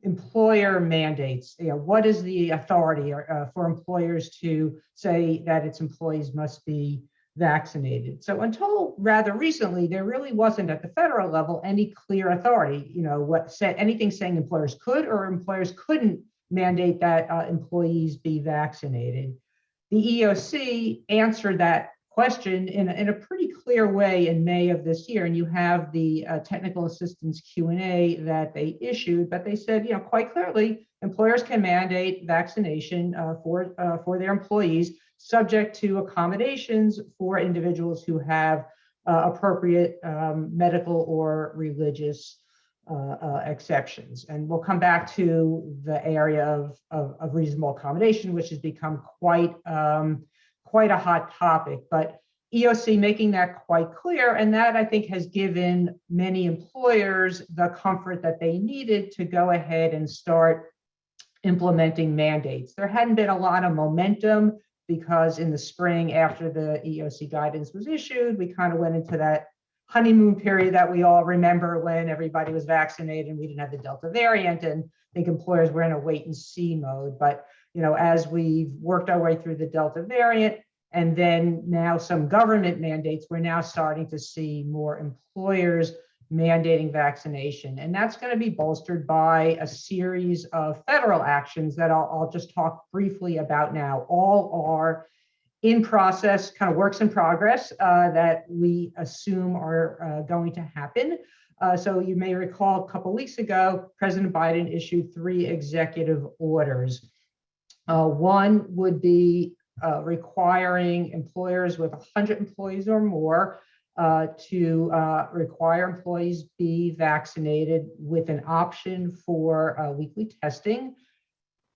employer mandates, what is the authority for employers to say that its employees must be vaccinated? So until rather recently, there really wasn't at the federal level any clear authority, what said anything saying employers could or employers couldn't mandate that employees be vaccinated. The EOC answered that question in a pretty clear way in May of this year, and you have the technical assistance Q&A that they issued, but they said, quite clearly, employers can mandate vaccination for their employees, subject to accommodations for individuals who have appropriate medical or religious exceptions. And we'll come back to the area of reasonable accommodation, which has become quite a hot topic, but EOC making that quite clear. And that I think has given many employers the comfort that they needed to go ahead and start implementing mandates. There hadn't been a lot of momentum because in the spring after the EOC guidance was issued, we kind of went into that honeymoon period that we all remember when everybody was vaccinated and we didn't have the Delta variant, and I think employers were in a wait and see mode. But as we've worked our way through the Delta variant and then now some government mandates, we're now starting to see more employers mandating vaccination. And that's going to be bolstered by a series of federal actions that I'll just talk briefly about now. All are in process, kind of works in progress that we assume are going to happen. So you may recall a couple of weeks ago, President Biden issued 3 executive orders. One would be requiring employers with 100 employees or more to require employees be vaccinated with an option for weekly testing.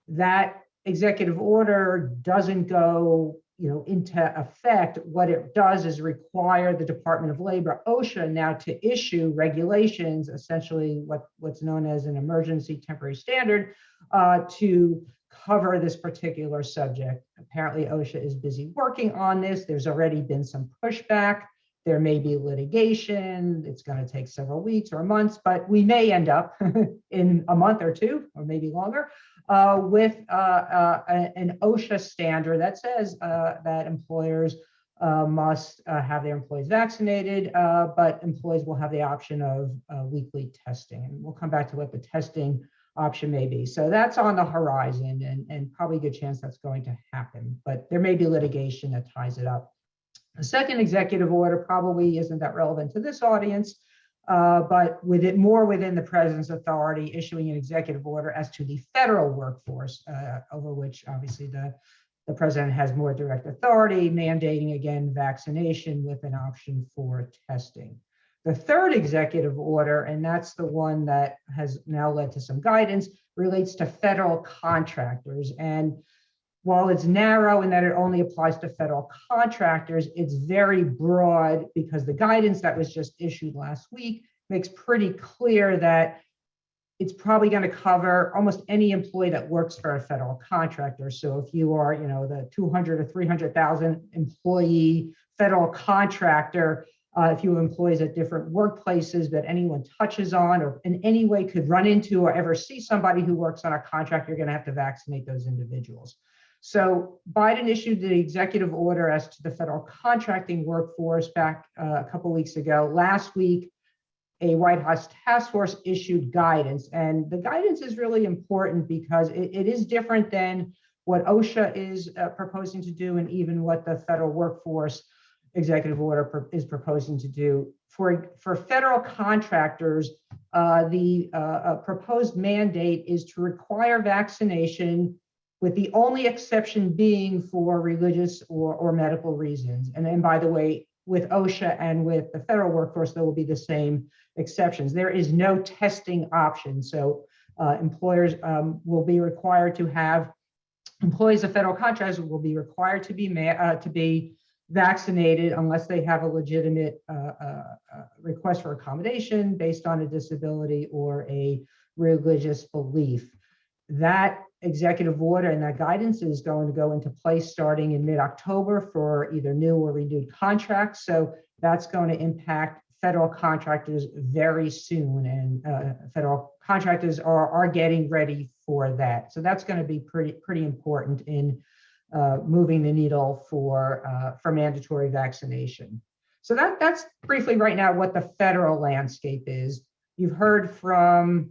That executive order doesn't go into effect. What it does is require the Department of Labor, OSHA, now to issue regulations, essentially what's known as an emergency temporary standard, to cover this particular subject. Apparently, OSHA is busy working on this. There's already been some pushback. There may be litigation. It's going to take several weeks or months, but we may end up in a month or two, or maybe longer, with an OSHA standard that says that employers must have their employees vaccinated, but employees will have the option of weekly testing. And we'll come back to what the testing option may be. So that's on the horizon, and probably a good chance that's going to happen, but there may be litigation that ties it up. The second executive order probably isn't that relevant to this audience, but with it more within the president's authority, issuing an executive order as to the federal workforce, over which obviously the president has more direct authority, mandating again vaccination with an option for testing. The third executive order, and that's the one that has now led to some guidance, relates to federal contractors. And while it's narrow in that it only applies to federal contractors, it's very broad because the guidance that was just issued last week makes pretty clear that it's probably going to cover almost any employee that works for a federal contractor. So if you are, the 200 or 300,000 employee federal contractor, if you have employees at different workplaces that anyone touches on or in any way could run into or ever see somebody who works on a contract, you're going to have to vaccinate those individuals. So Biden issued the executive order as to the federal contracting workforce back a couple of weeks ago. Last week, a White House task force issued guidance. And the guidance is really important because it is different than what OSHA is proposing to do, and even what the federal workforce executive order is proposing to do. For federal contractors, the proposed mandate is to require vaccination, with the only exception being for religious or medical reasons. And by the way, with OSHA and with the federal workforce, there will be the same exceptions. There is no testing option. So employers will be required to have, employees of federal contractors will be required to be vaccinated unless they have a legitimate request for accommodation based on a disability or a religious belief. That executive order and that guidance is going to go into place starting in mid-October for either new or renewed contracts. So that's going to impact federal contractors very soon, and federal contractors are getting ready for that. So that's going to be pretty important in moving the needle for mandatory vaccination. So that's briefly right now what the federal landscape is. You've heard from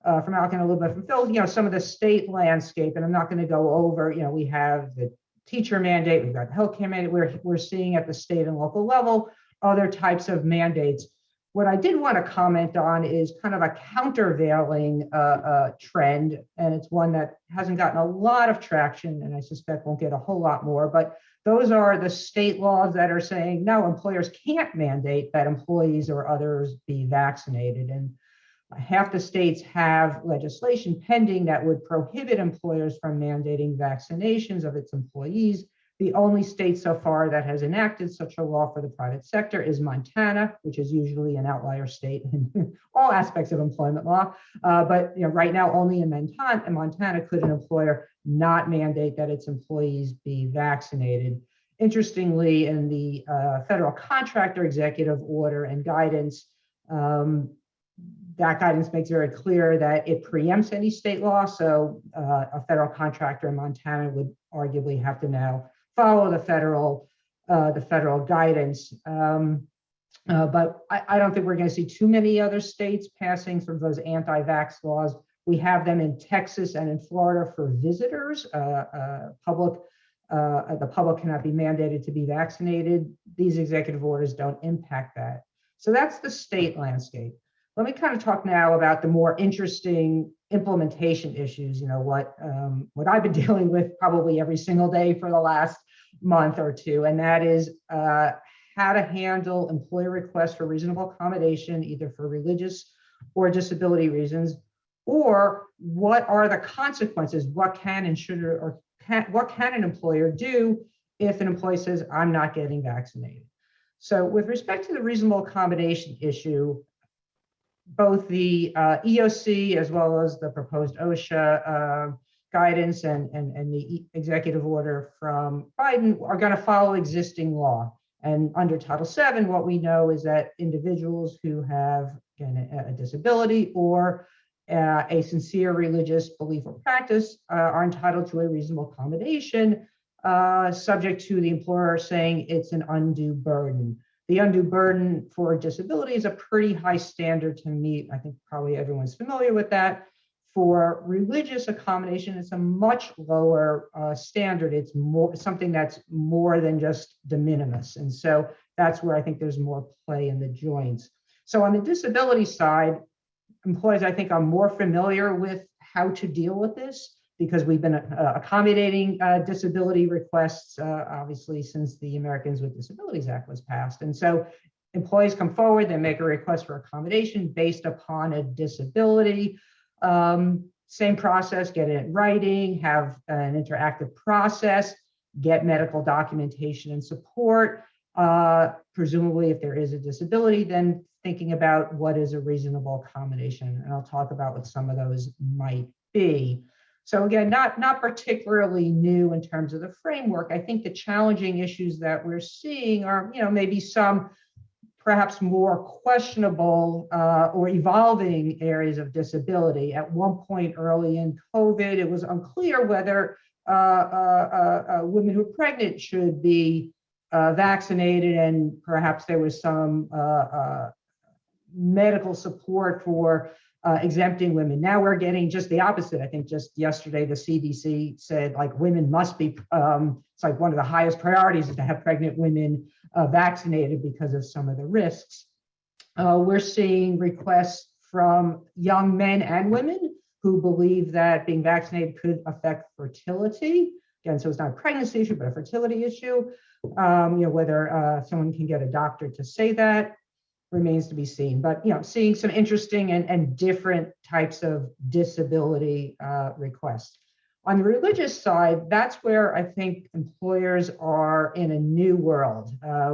ALEK and a little bit from Phil, some of the state landscape, and I'm not going to go over, we have the teacher mandate, we've got the healthcare mandate, we're seeing at the state and local level other types of mandates. What I did want to comment on is kind of a countervailing trend, and it's one that hasn't gotten a lot of traction, and I suspect won't get a whole lot more, but those are the state laws that are saying, no, employers can't mandate that employees or others be vaccinated. And half the states have legislation pending that would prohibit employers from mandating vaccinations of its employees. The only state so far that has enacted such a law for the private sector is Montana, which is usually an outlier state in all aspects of employment law. But right now, only in Montana could an employer not mandate that its employees be vaccinated. Interestingly, in the federal contractor executive order and guidance, that guidance makes very clear that it preempts any state law. So a federal contractor in Montana would arguably have to now follow the federal guidance. But I don't think we're going to see too many other states passing sort of those anti-vax laws. We have them in Texas and in Florida for visitors. The public cannot be mandated to be vaccinated. These executive orders don't impact that. So that's the state landscape. Let me kind of talk now about the more interesting implementation issues, what I've been dealing with probably every single day for the last month or two, and that is how to handle employer requests for reasonable accommodation, either for religious or disability reasons, or what are the consequences? What can and should what can an employer do if an employee says, I'm not getting vaccinated? So with respect to the reasonable accommodation issue, both the EOC as well as the proposed OSHA guidance and the executive order from Biden are going to follow existing law. And under Title VII, what we know is that individuals who have a disability or a sincere religious belief or practice are entitled to a reasonable accommodation, subject to the employer saying it's an undue burden. The undue burden for disability is a pretty high standard to meet. I think probably everyone's familiar with that. For religious accommodation, it's a much lower standard. It's something that's more than just de minimis. And so that's where I think there's more play in the joints. So on the disability side, employees, I think, are more familiar with how to deal with this because we've been accommodating disability requests, obviously, since the Americans with Disabilities Act was passed. And so employees come forward, they make a request for accommodation based upon a disability. Same process, get it in writing, have an interactive process, get medical documentation and support. Presumably, if there is a disability, then thinking about what is a reasonable accommodation. And I'll talk about what some of those might be. So again, not particularly new in terms of the framework. I think the challenging issues that we're seeing are, maybe some perhaps more questionable or evolving areas of disability. At one point early in COVID, it was unclear whether women who are pregnant should be vaccinated, and perhaps there was some medical support for exempting women. Now we're getting just the opposite. I think just yesterday the CDC said like women must be, it's like one of the highest priorities is to have pregnant women vaccinated because of some of the risks. We're seeing requests from young men and women who believe that being vaccinated could affect fertility. Again, so it's not a pregnancy issue, but a fertility issue. Whether someone can get a doctor to say that remains to be seen. But seeing some interesting and different types of disability requests. On the religious side, that's where I think employers are in a new world.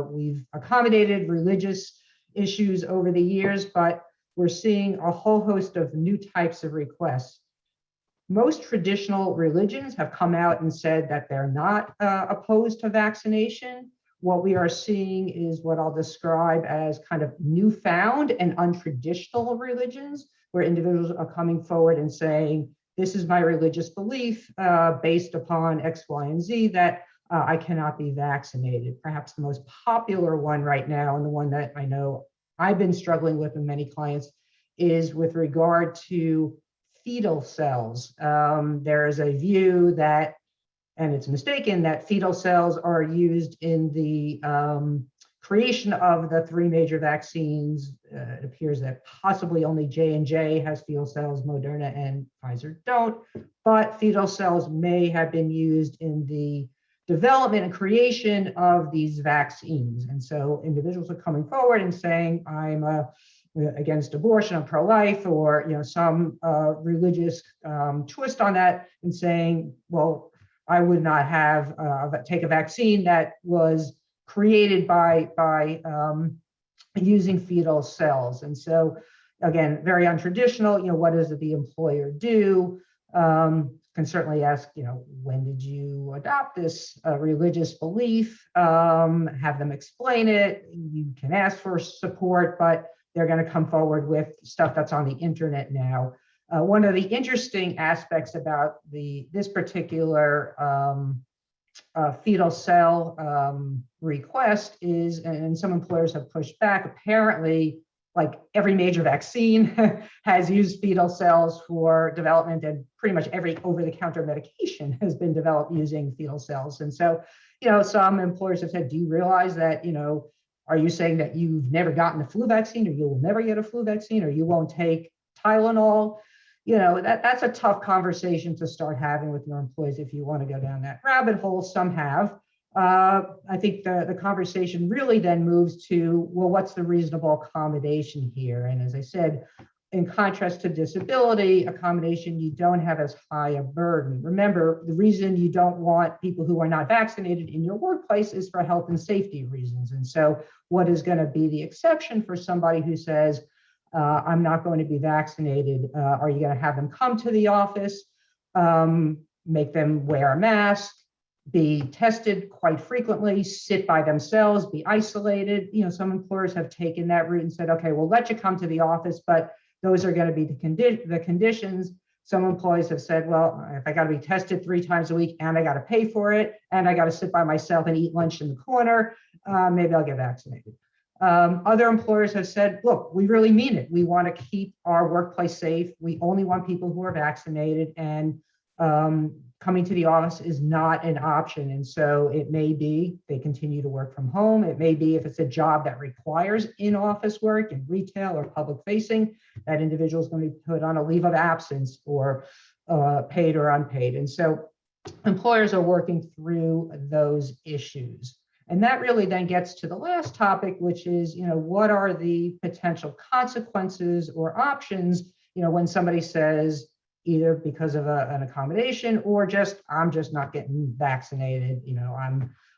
We've accommodated religious issues over the years, but we're seeing a whole host of new types of requests. Most traditional religions have come out and said that they're not opposed to vaccination. What we are seeing is what I'll describe as kind of newfound and untraditional religions, where individuals are coming forward and saying, this is my religious belief based upon X, Y, and Z that I cannot be vaccinated. Perhaps the most popular one right now, and the one that I know I've been struggling with many clients, is with regard to fetal cells. There is a view that, and it's mistaken, that fetal cells are used in the creation of the 3 major vaccines. It appears that possibly only J&J has fetal cells, Moderna and Pfizer don't, but fetal cells may have been used in the development and creation of these vaccines. And so individuals are coming forward and saying, I'm against abortion, I'm pro-life, or some religious twist on that, and saying, well, I would not have take a vaccine that was created by using fetal cells. And so, again, very untraditional. What does the employer do? Can certainly ask, when did you adopt this religious belief? Have them explain it. You can ask for support, but they're going to come forward with stuff that's on the internet now. One of the interesting aspects about this particular fetal cell request is, and some employers have pushed back, apparently like every major vaccine has used fetal cells for development, and pretty much every over-the-counter medication has been developed using fetal cells. And so, some employers have said, do you realize that, are you saying that you've never gotten a flu vaccine, or you will never get a flu vaccine, or you won't take Tylenol? That's a tough conversation to start having with your employees if you want to go down that rabbit hole. Some have. I think the conversation really then moves to, well, what's the reasonable accommodation here? And as I said, in contrast to disability accommodation, you don't have as high a burden. Remember, the reason you don't want people who are not vaccinated in your workplace is for health and safety reasons. And so what is going to be the exception for somebody who says, I'm not going to be vaccinated? Are you going to have them come to the office, make them wear a mask, be tested quite frequently, sit by themselves, be isolated? Some employers have taken that route and said, okay, we'll let you come to the office, but those are going to be the conditions. Some employees have said, well, if I got to be tested 3 times a week and I got to pay for it, and I got to sit by myself and eat lunch in the corner, maybe I'll get vaccinated. Other employers have said, look, we really mean it. We want to keep our workplace safe. We only want people who are vaccinated, and coming to the office is not an option. And so it may be they continue to work from home. It may be if it's a job that requires in-office work in retail or public facing, that individual is going to be put on a leave of absence, or paid or unpaid. And so employers are working through those issues. And that really then gets to the last topic, which is, what are the potential consequences or options, when somebody says, either because of an accommodation or just, I'm just not getting vaccinated,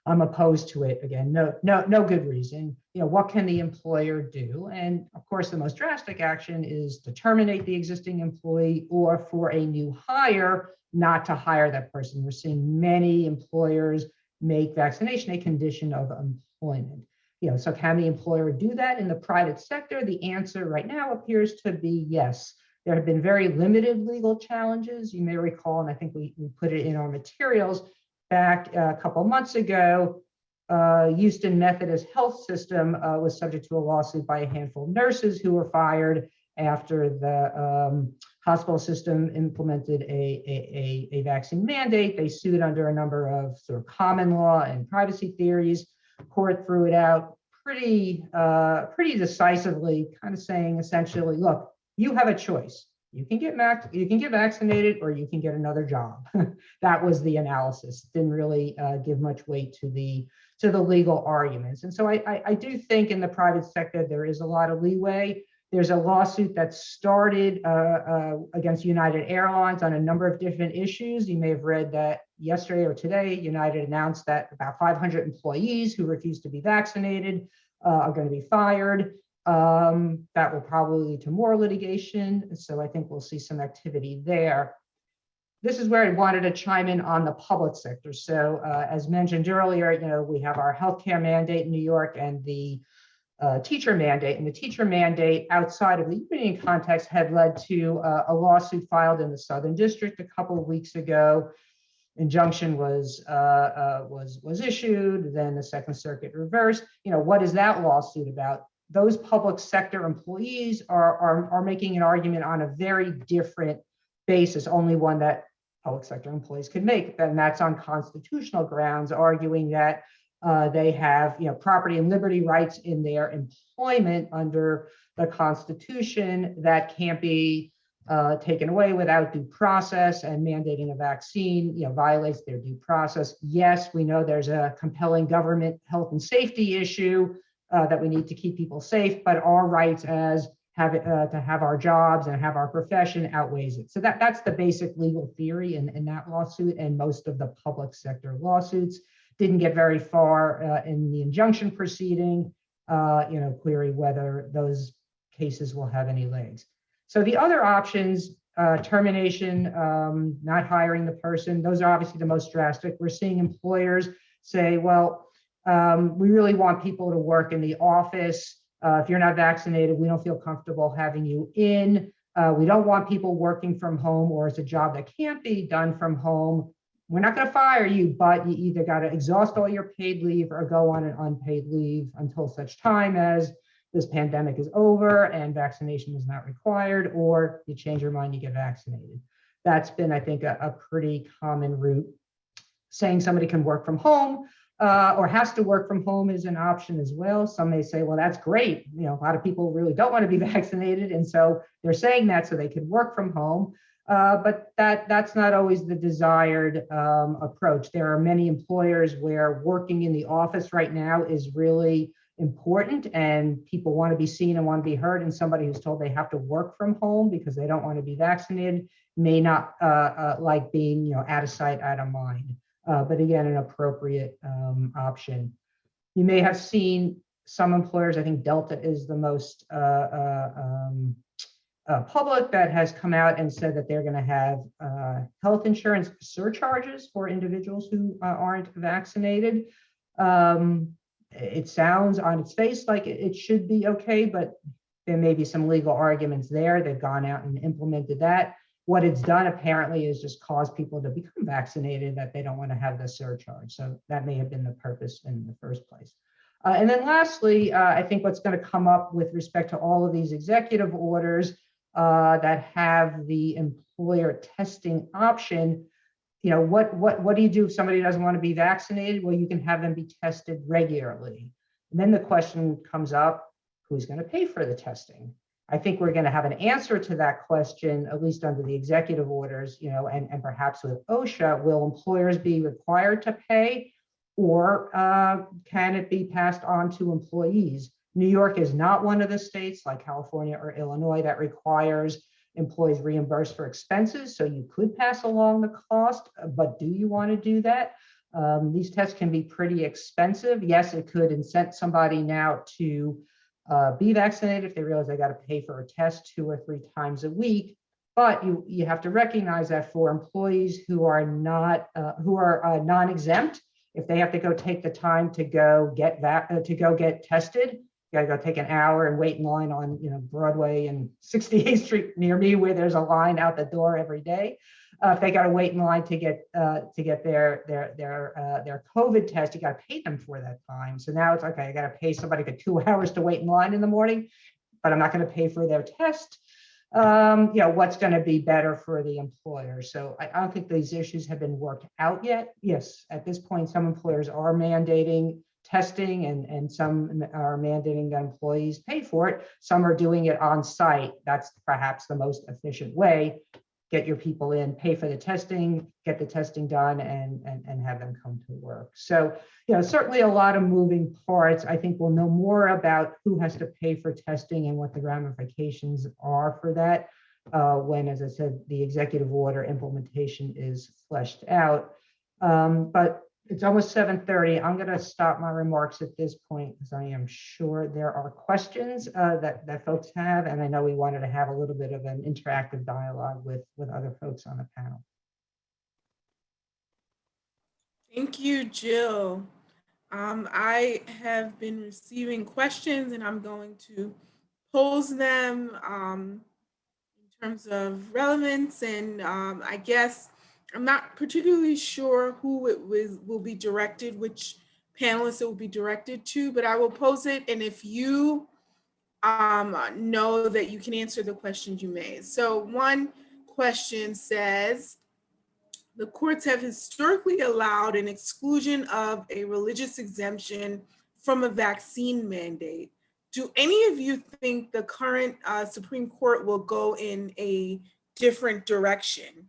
I'm opposed to it. Again, no good reason. What can the employer do? And of course, the most drastic action is to terminate the existing employee, or for a new hire, not to hire that person. We're seeing many employers make vaccination a condition of employment. So can the employer do that in the private sector? The answer right now appears to be yes. There have been very limited legal challenges. You may recall, and I think we put it in our materials back a couple months ago, Houston Methodist Health System was subject to a lawsuit by a handful of nurses who were fired after the hospital system implemented a vaccine mandate. They sued under a number of sort of common law and privacy theories. Court threw it out pretty decisively, kind of saying essentially, look, you have a choice. You can get vaccinated or you can get another job. That was the analysis. Didn't really give much weight to the legal arguments. And so I do think in the private sector, there is a lot of leeway. There's a lawsuit that started against United Airlines on a number of different issues. You may have read that yesterday or today, United announced that about 500 employees who refuse to be vaccinated are going to be fired. That will probably lead to more litigation. So I think we'll see some activity there. This is where I wanted to chime in on the public sector. So as mentioned earlier, we have our healthcare mandate in New York and the teacher mandate. And the teacher mandate outside of the union context had led to a lawsuit filed in the Southern District a couple of weeks ago. Injunction was issued, then the Second Circuit reversed. What is that lawsuit about? Those public sector employees are making an argument on a very different basis, only one that public sector employees can make, and that's on constitutional grounds, arguing that they have property and liberty rights in their employment under the Constitution that can't be taken away without due process, and mandating a vaccine violates their due process. Yes, we know there's a compelling government health and safety issue that we need to keep people safe, but our rights as to have our jobs and have our profession outweighs it. So that's the basic legal theory in that lawsuit, and most of the public sector lawsuits didn't get very far in the injunction proceeding, query whether those cases will have any legs. So the other options, termination, not hiring the person, those are obviously the most drastic. We're seeing employers say, well, we really want people to work in the office. If you're not vaccinated, we don't feel comfortable having you in. We don't want people working from home, or it's a job that can't be done from home. We're not going to fire you, but you either got to exhaust all your paid leave or go on an unpaid leave until such time as this pandemic is over and vaccination is not required, or you change your mind, you get vaccinated. That's been, I think, a pretty common route. Saying somebody can work from home or has to work from home is an option as well. Some may say, well, that's great. A lot of people really don't want to be vaccinated, and so they're saying that so they can work from home. But that's not always the desired approach. There are many employers where working in the office right now is really important, and people want to be seen and want to be heard. And somebody who's told they have to work from home because they don't want to be vaccinated may not like being out of sight, out of mind. But again, an appropriate option. You may have seen some employers, I think Delta is the most public, that has come out and said that they're going to have health insurance surcharges for individuals who aren't vaccinated. It sounds on its face like it should be okay, but there may be some legal arguments there. They've gone out and implemented that. What it's done apparently is just cause people to become vaccinated, that they don't want to have the surcharge. So that may have been the purpose in the first place. And then lastly, I think what's going to come up with respect to all of these executive orders that have the employer testing option, what do you do if somebody doesn't want to be vaccinated? Well, you can have them be tested regularly. And then the question comes up, who's going to pay for the testing? I think we're going to have an answer to that question, at least under the executive orders, and perhaps with OSHA. Will employers be required to pay, or can it be passed on to employees? New York is not one of the states like California or Illinois that requires employees reimbursed for expenses. So you could pass along the cost, but do you want to do that? These tests can be pretty expensive. Yes, it could incent somebody now to be vaccinated if they realize they got to pay for a test 2 or 3 times a week. But you have to recognize that for employees who are non-exempt, if they have to go take the time to go get tested, you got to go take an hour and wait in line on Broadway and 68th Street near me, where there's a line out the door every day. If they got to wait in line to get their COVID test, you got to pay them for that time. So now it's okay. I got to pay somebody for 2 hours to wait in line in the morning, but I'm not going to pay for their test. What's going to be better for the employer? So I don't think these issues have been worked out yet. Yes, at this point, some employers are mandating testing and some are mandating that employees pay for it. Some are doing it on site. That's perhaps the most efficient way. Get your people in, pay for the testing, get the testing done, and have them come to work. So, certainly a lot of moving parts. I think we'll know more about who has to pay for testing and what the ramifications are for that when, as I said, the executive order implementation is fleshed out. But it's almost 7:30. I'm going to stop my remarks at this point because I am sure there are questions that folks have, and I know we wanted to have a little bit of an interactive dialogue with other folks on the panel. Thank you, Jill. I have been receiving questions and I'm going to pose them in terms of relevance, and I guess I'm not particularly sure who it will be directed, which panelists it will be directed to, but I will pose it, and if you know that you can answer the questions, you may. So one question says, the courts have historically allowed an exclusion of a religious exemption from a vaccine mandate. Do any of you think the current Supreme Court will go in a different direction?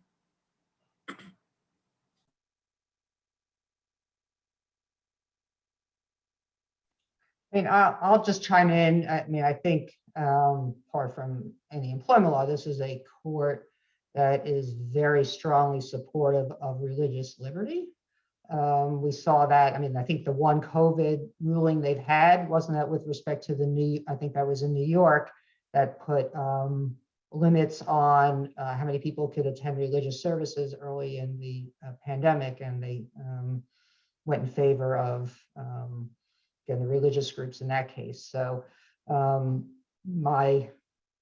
I mean, I'll just chime in. I mean, I think apart from any employment law, this is a court that is very strongly supportive of religious liberty. We saw that. I mean, I think the one COVID ruling they've had, wasn't that with respect to I think that was in New York, that put limits on how many people could attend religious services early in the pandemic, and they went in favor of the religious groups in that case. So my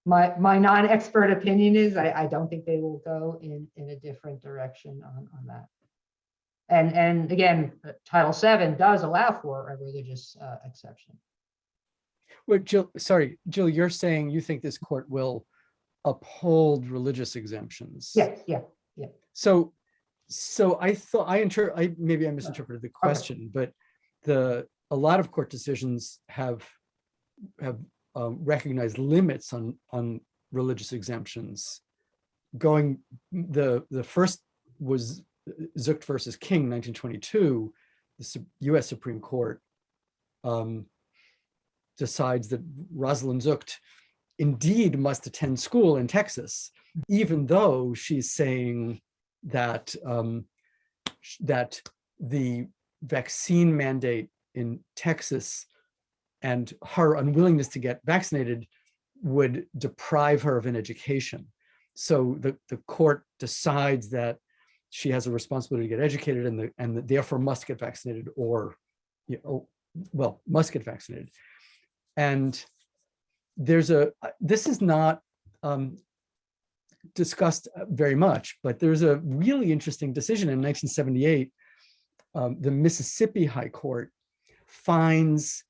non-expert opinion is I don't think they will go in a different direction on that. And again, Title VII does allow for a religious exception. Well, Jill, you're saying you think this court will uphold religious exemptions? Yes, yeah. So I thought maybe I misinterpreted the question, but a lot of court decisions have recognized limits on religious exemptions. The first was Zucht versus King, 1922. The U.S. Supreme Court decides that Rosalind Zucht indeed must attend school in Texas, even though she's saying that that the vaccine mandate in Texas and her unwillingness to get vaccinated would deprive her of an education. So the court decides that she has a responsibility to get educated and therefore must get vaccinated, or must get vaccinated. And this is not discussed very much, but there's a really interesting decision in 1978. The Mississippi High Court finds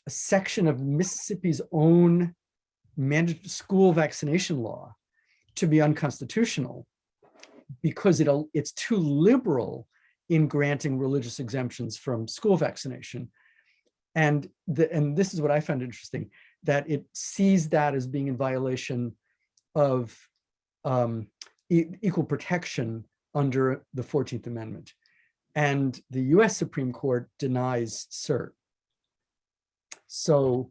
a section of Mississippi's own mandatory school vaccination law to be unconstitutional because it's too liberal in granting religious exemptions from school vaccination. And this is what I found interesting, that it sees that as being in violation of equal protection under the 14th Amendment. And the US Supreme Court denies cert. So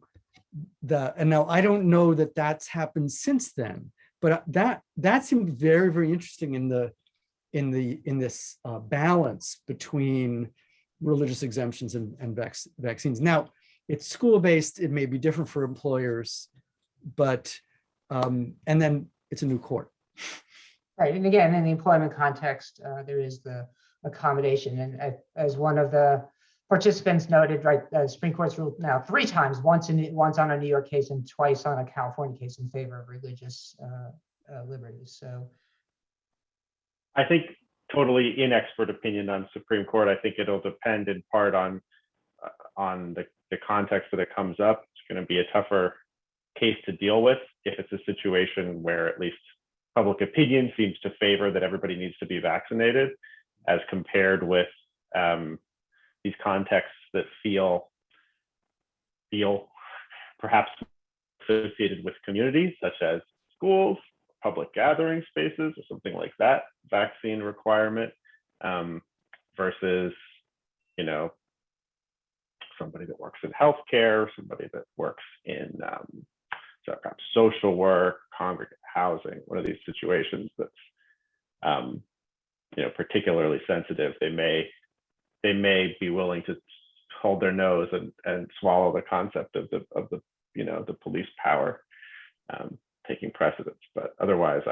and now I don't know that that's happened since then, but that seemed very, very interesting in this balance between religious exemptions and vaccines. Now, it's school-based, it may be different for employers, but and then it's a new court. Right, and again, in the employment context, there is the accommodation, and as one of the participants noted, right, the Supreme Court's ruled now 3 times, once on a New York case and twice on a California case in favor of religious liberties. So I think totally inexpert opinion on Supreme Court. I think it'll depend in part on the context that it comes up. It's going to be a tougher case to deal with if it's a situation where at least public opinion seems to favor that everybody needs to be vaccinated, as compared with these contexts that feel perhaps associated with communities, such as schools, public gathering spaces, or something like that, vaccine requirement, versus, you know, somebody that works in healthcare, somebody that works in perhaps social work, congregate housing, one of these situations that's you know, particularly sensitive. They may be willing to hold their nose and swallow the concept of the you know, the police power taking precedence. But otherwise,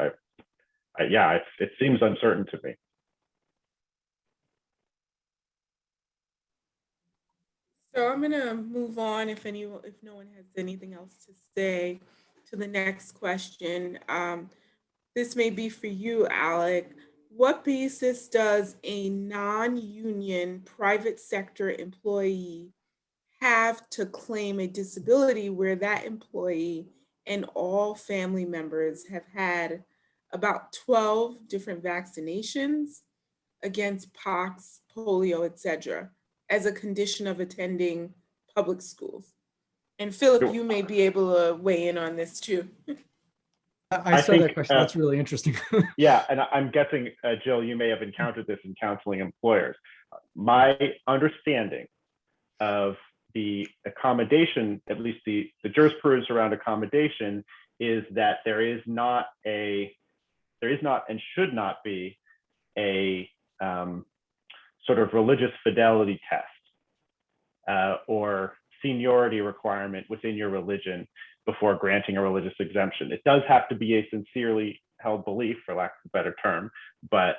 yeah, it seems uncertain to me. So I'm gonna move on if no one has anything else to say to the next question. This may be for you, ALEK. What basis does a non-union private sector employee have to claim a disability where that employee and all family members have had about 12 different vaccinations against pox, polio, etc., as a condition of attending public schools? And PHILLIP, you may be able to weigh in on this too. I saw that question. That's really interesting. Yeah, and I'm guessing, Jill, you may have encountered this in counseling employers. My understanding of the accommodation, at least the jurisprudence around accommodation, is that there is not and should not be a sort of religious fidelity test or seniority requirement within your religion before granting a religious exemption. It does have to be a sincerely held belief, for lack of a better term, but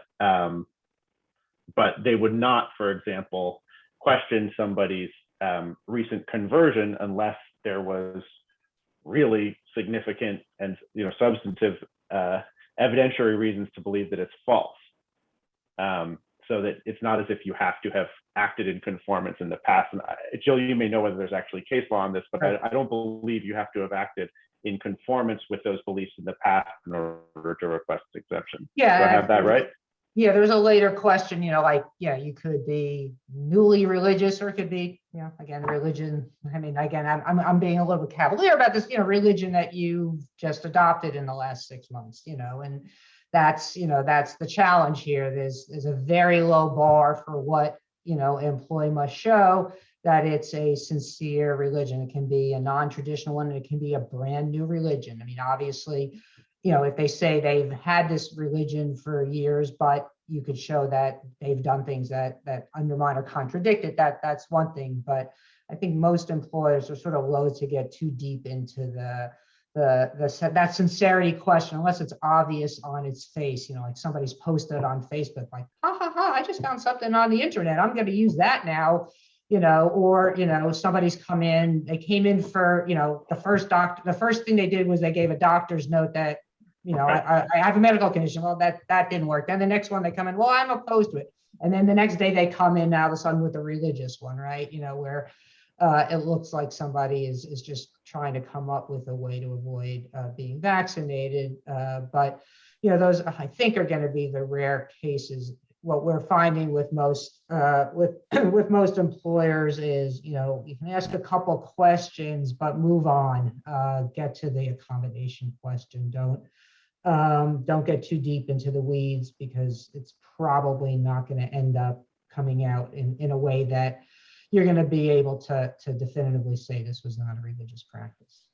they would not, for example, question somebody's recent conversion unless there was really significant and, you know, substantive evidentiary reasons to believe that it's false. So that it's not as if you have to have acted in conformance in the past. And Jill, you may know whether there's actually case law on this, but I don't believe you have to have acted in conformance with those beliefs in the past in order to request exemption. Yeah. Do I have that right? Yeah, there's a later question, you know, like, yeah, you could be newly religious, or it could be, you know, again, religion. I mean, again, I'm being a little bit cavalier about this, you know, religion that you just adopted in the last 6 months, you know, and that's, you know, that's the challenge here. There's a very low bar for what, you know, an employee must show that it's a sincere religion. It can be a non-traditional one, and it can be a brand new religion. I mean, obviously, you know, if they say they've had this religion for years, but you could show that they've done things that undermine or contradict it, that's one thing. But I think most employers are sort of loath to get too deep into that sincerity question, unless it's obvious on its face, you know, like somebody's posted on Facebook, like, ha ha ha, I just found something on the internet, I'm going to use that now, you know, or, you know, somebody's they came in for, you know, the first thing they did was they gave a doctor's note that, you know, I have a medical condition. Well, that didn't work. Then the next one they come in, well, I'm opposed to it. And then the next day they come in all of a sudden with a religious one, right? You know, where it looks like somebody is just trying to come up with a way to avoid being vaccinated. But, you know, those I think are going to be the rare cases. What we're finding with most with most employers is, you know, you can ask a couple questions, but move on, get to the accommodation question. Don't get too deep into the weeds, because it's probably not going to end up coming out in a way that you're going to be able to definitively say this was not a religious practice.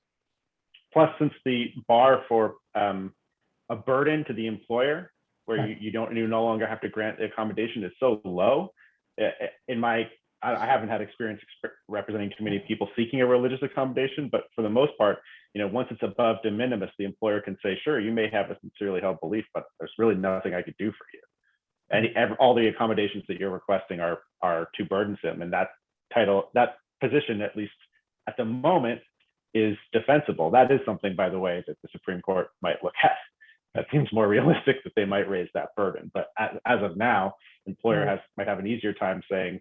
Plus, since the bar for a burden to the employer, where you no longer have to grant the accommodation, is so low. I haven't had experience representing too many people seeking a religious accommodation, but for the most part, you know, once it's above de minimis, the employer can say, sure, you may have a sincerely held belief, but there's really nothing I could do for you. And all the accommodations that you're requesting are too burdensome. And that position, at least at the moment, is defensible. That is something, by the way, that the Supreme Court might look at seems more realistic that they might raise that burden. But as of now, employer might have an easier time saying,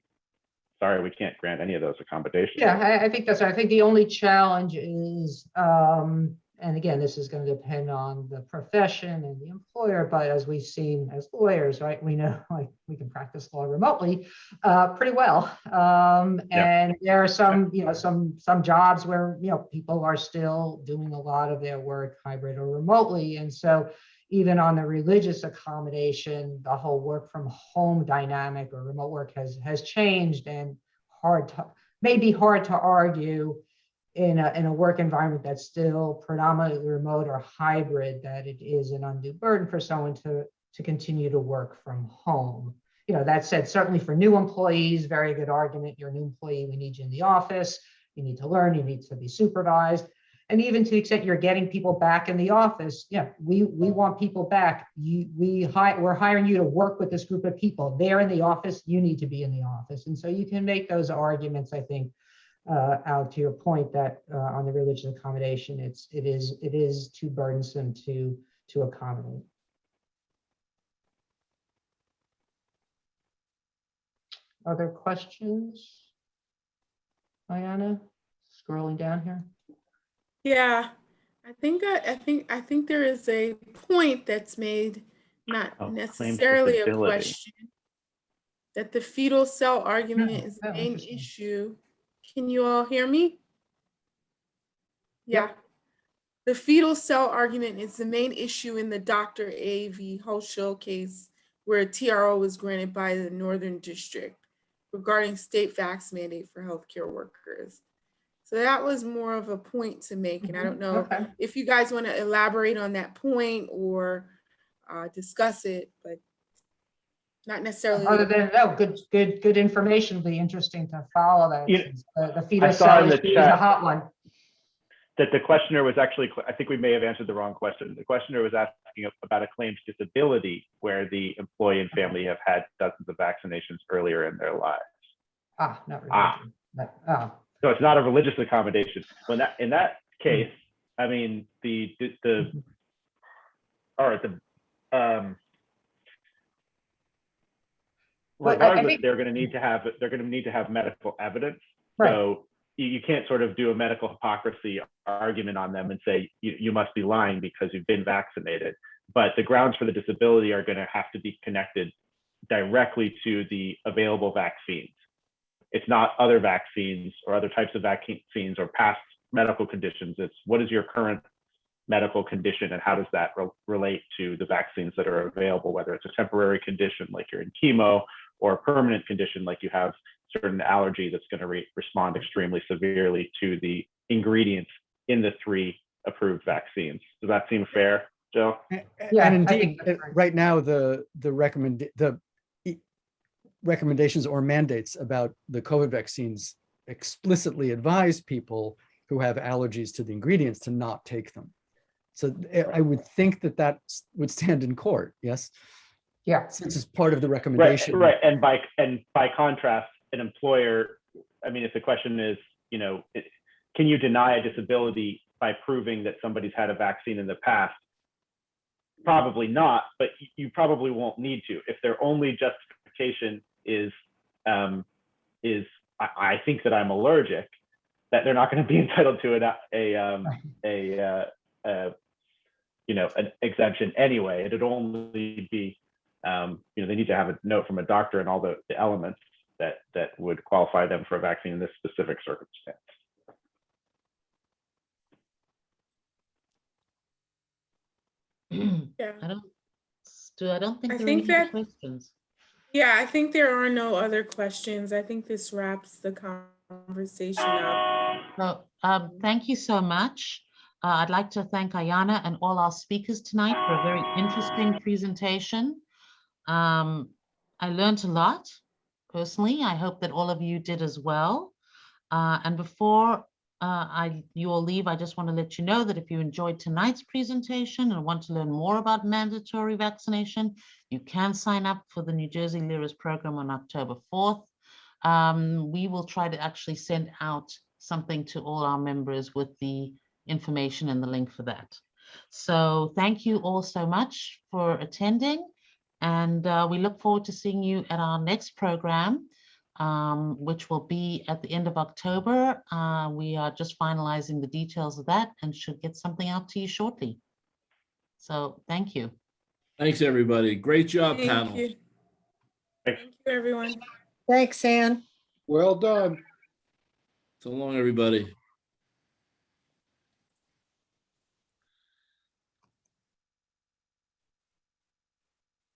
sorry, we can't grant any of those accommodations. Yeah, I think that's right. I think the only challenge is, and again, this is going to depend on the profession and the employer, but as we've seen as lawyers, right, we know like we can practice law remotely pretty well. And there are some, some jobs where, people are still doing a lot of their work hybrid or remotely. And so even on the religious accommodation, the whole work from home dynamic or remote work has changed, and maybe hard to argue in a work environment that's still predominantly remote or hybrid that it is an undue burden for someone to continue to work from home. That said, certainly for new employees, very good argument. You're a new employee, we need you in the office, you need to learn, you need to be supervised. And even to the extent you're getting people back in the office, we want people back. We're hiring you to work with this group of people. They're in the office, you need to be in the office. And so you can make those arguments, I think, out to your point that on the religious accommodation, it is too burdensome to accommodate. Other questions? Diana, scrolling down here. Yeah, I think there is a point that's made, not necessarily a question, that the fetal cell argument is the main issue. Can you all hear me? Yeah. Yep. The fetal cell argument is the main issue in the Dr. A.V. Hochschild case, where a TRO was granted by the Northern District regarding state vax mandate for healthcare workers. So that was more of a point to make. And I don't know if you guys want to elaborate on that point or discuss it, but not necessarily. Other than good information. It'll be interesting to follow that. The fetal cell issue is a hot one. That the questioner was actually, I think we may have answered the wrong question. The questioner was asking about a claimed disability where the employee and family have had dozens of vaccinations earlier in their lives. Not really. So it's not a religious accommodation. In that case, I mean, regardless, they're going to need to have medical evidence. Right. So you can't sort of do a medical hypocrisy argument on them and say you must be lying because you've been vaccinated. But the grounds for the disability are going to have to be connected directly to the available vaccines. It's not other vaccines or other types of vaccines or past medical conditions. It's what is your current medical condition and how does that relate to the vaccines that are available, whether it's a temporary condition like you're in chemo or a permanent condition like you have certain allergy that's going to respond extremely severely to the ingredients in the 3 approved vaccines. Does that seem fair, Joe? Yeah, and indeed, right now the recommendations or mandates about the COVID vaccines explicitly advise people who have allergies to the ingredients to not take them. So I would think that would stand in court. Yes. Yeah. Since it's part of the recommendation. Right. And by contrast, an employer, I mean, if the question is, can you deny a disability by proving that somebody's had a vaccine in the past? Probably not, but you probably won't need to. If their only justification is I think that I'm allergic, that they're not going to be entitled to an exemption anyway. It'd only be they need to have a note from a doctor and all the elements that would qualify them for a vaccine in this specific circumstance. Yeah. I don't think there are any questions. Yeah, I think there are no other questions. I think this wraps the conversation up. So, thank you so much. I'd like to thank Ayana and all our speakers tonight for a very interesting presentation. I learned a lot personally. I hope that all of you did as well. And before you all leave, I just want to let you know that if you enjoyed tonight's presentation and want to learn more about mandatory vaccination, you can sign up for the New Jersey Lera's program on October 4th. We will try to actually send out something to all our members with the information and the link for that. So thank you all so much for attending. And we look forward to seeing you at our next program, which will be at the end of October. We are just finalizing the details of that and should get something out to you shortly. So thank you. Thanks, everybody. Great job, Thank panel. you. Thank you, everyone. Thanks, Ann. Well done. So long, everybody.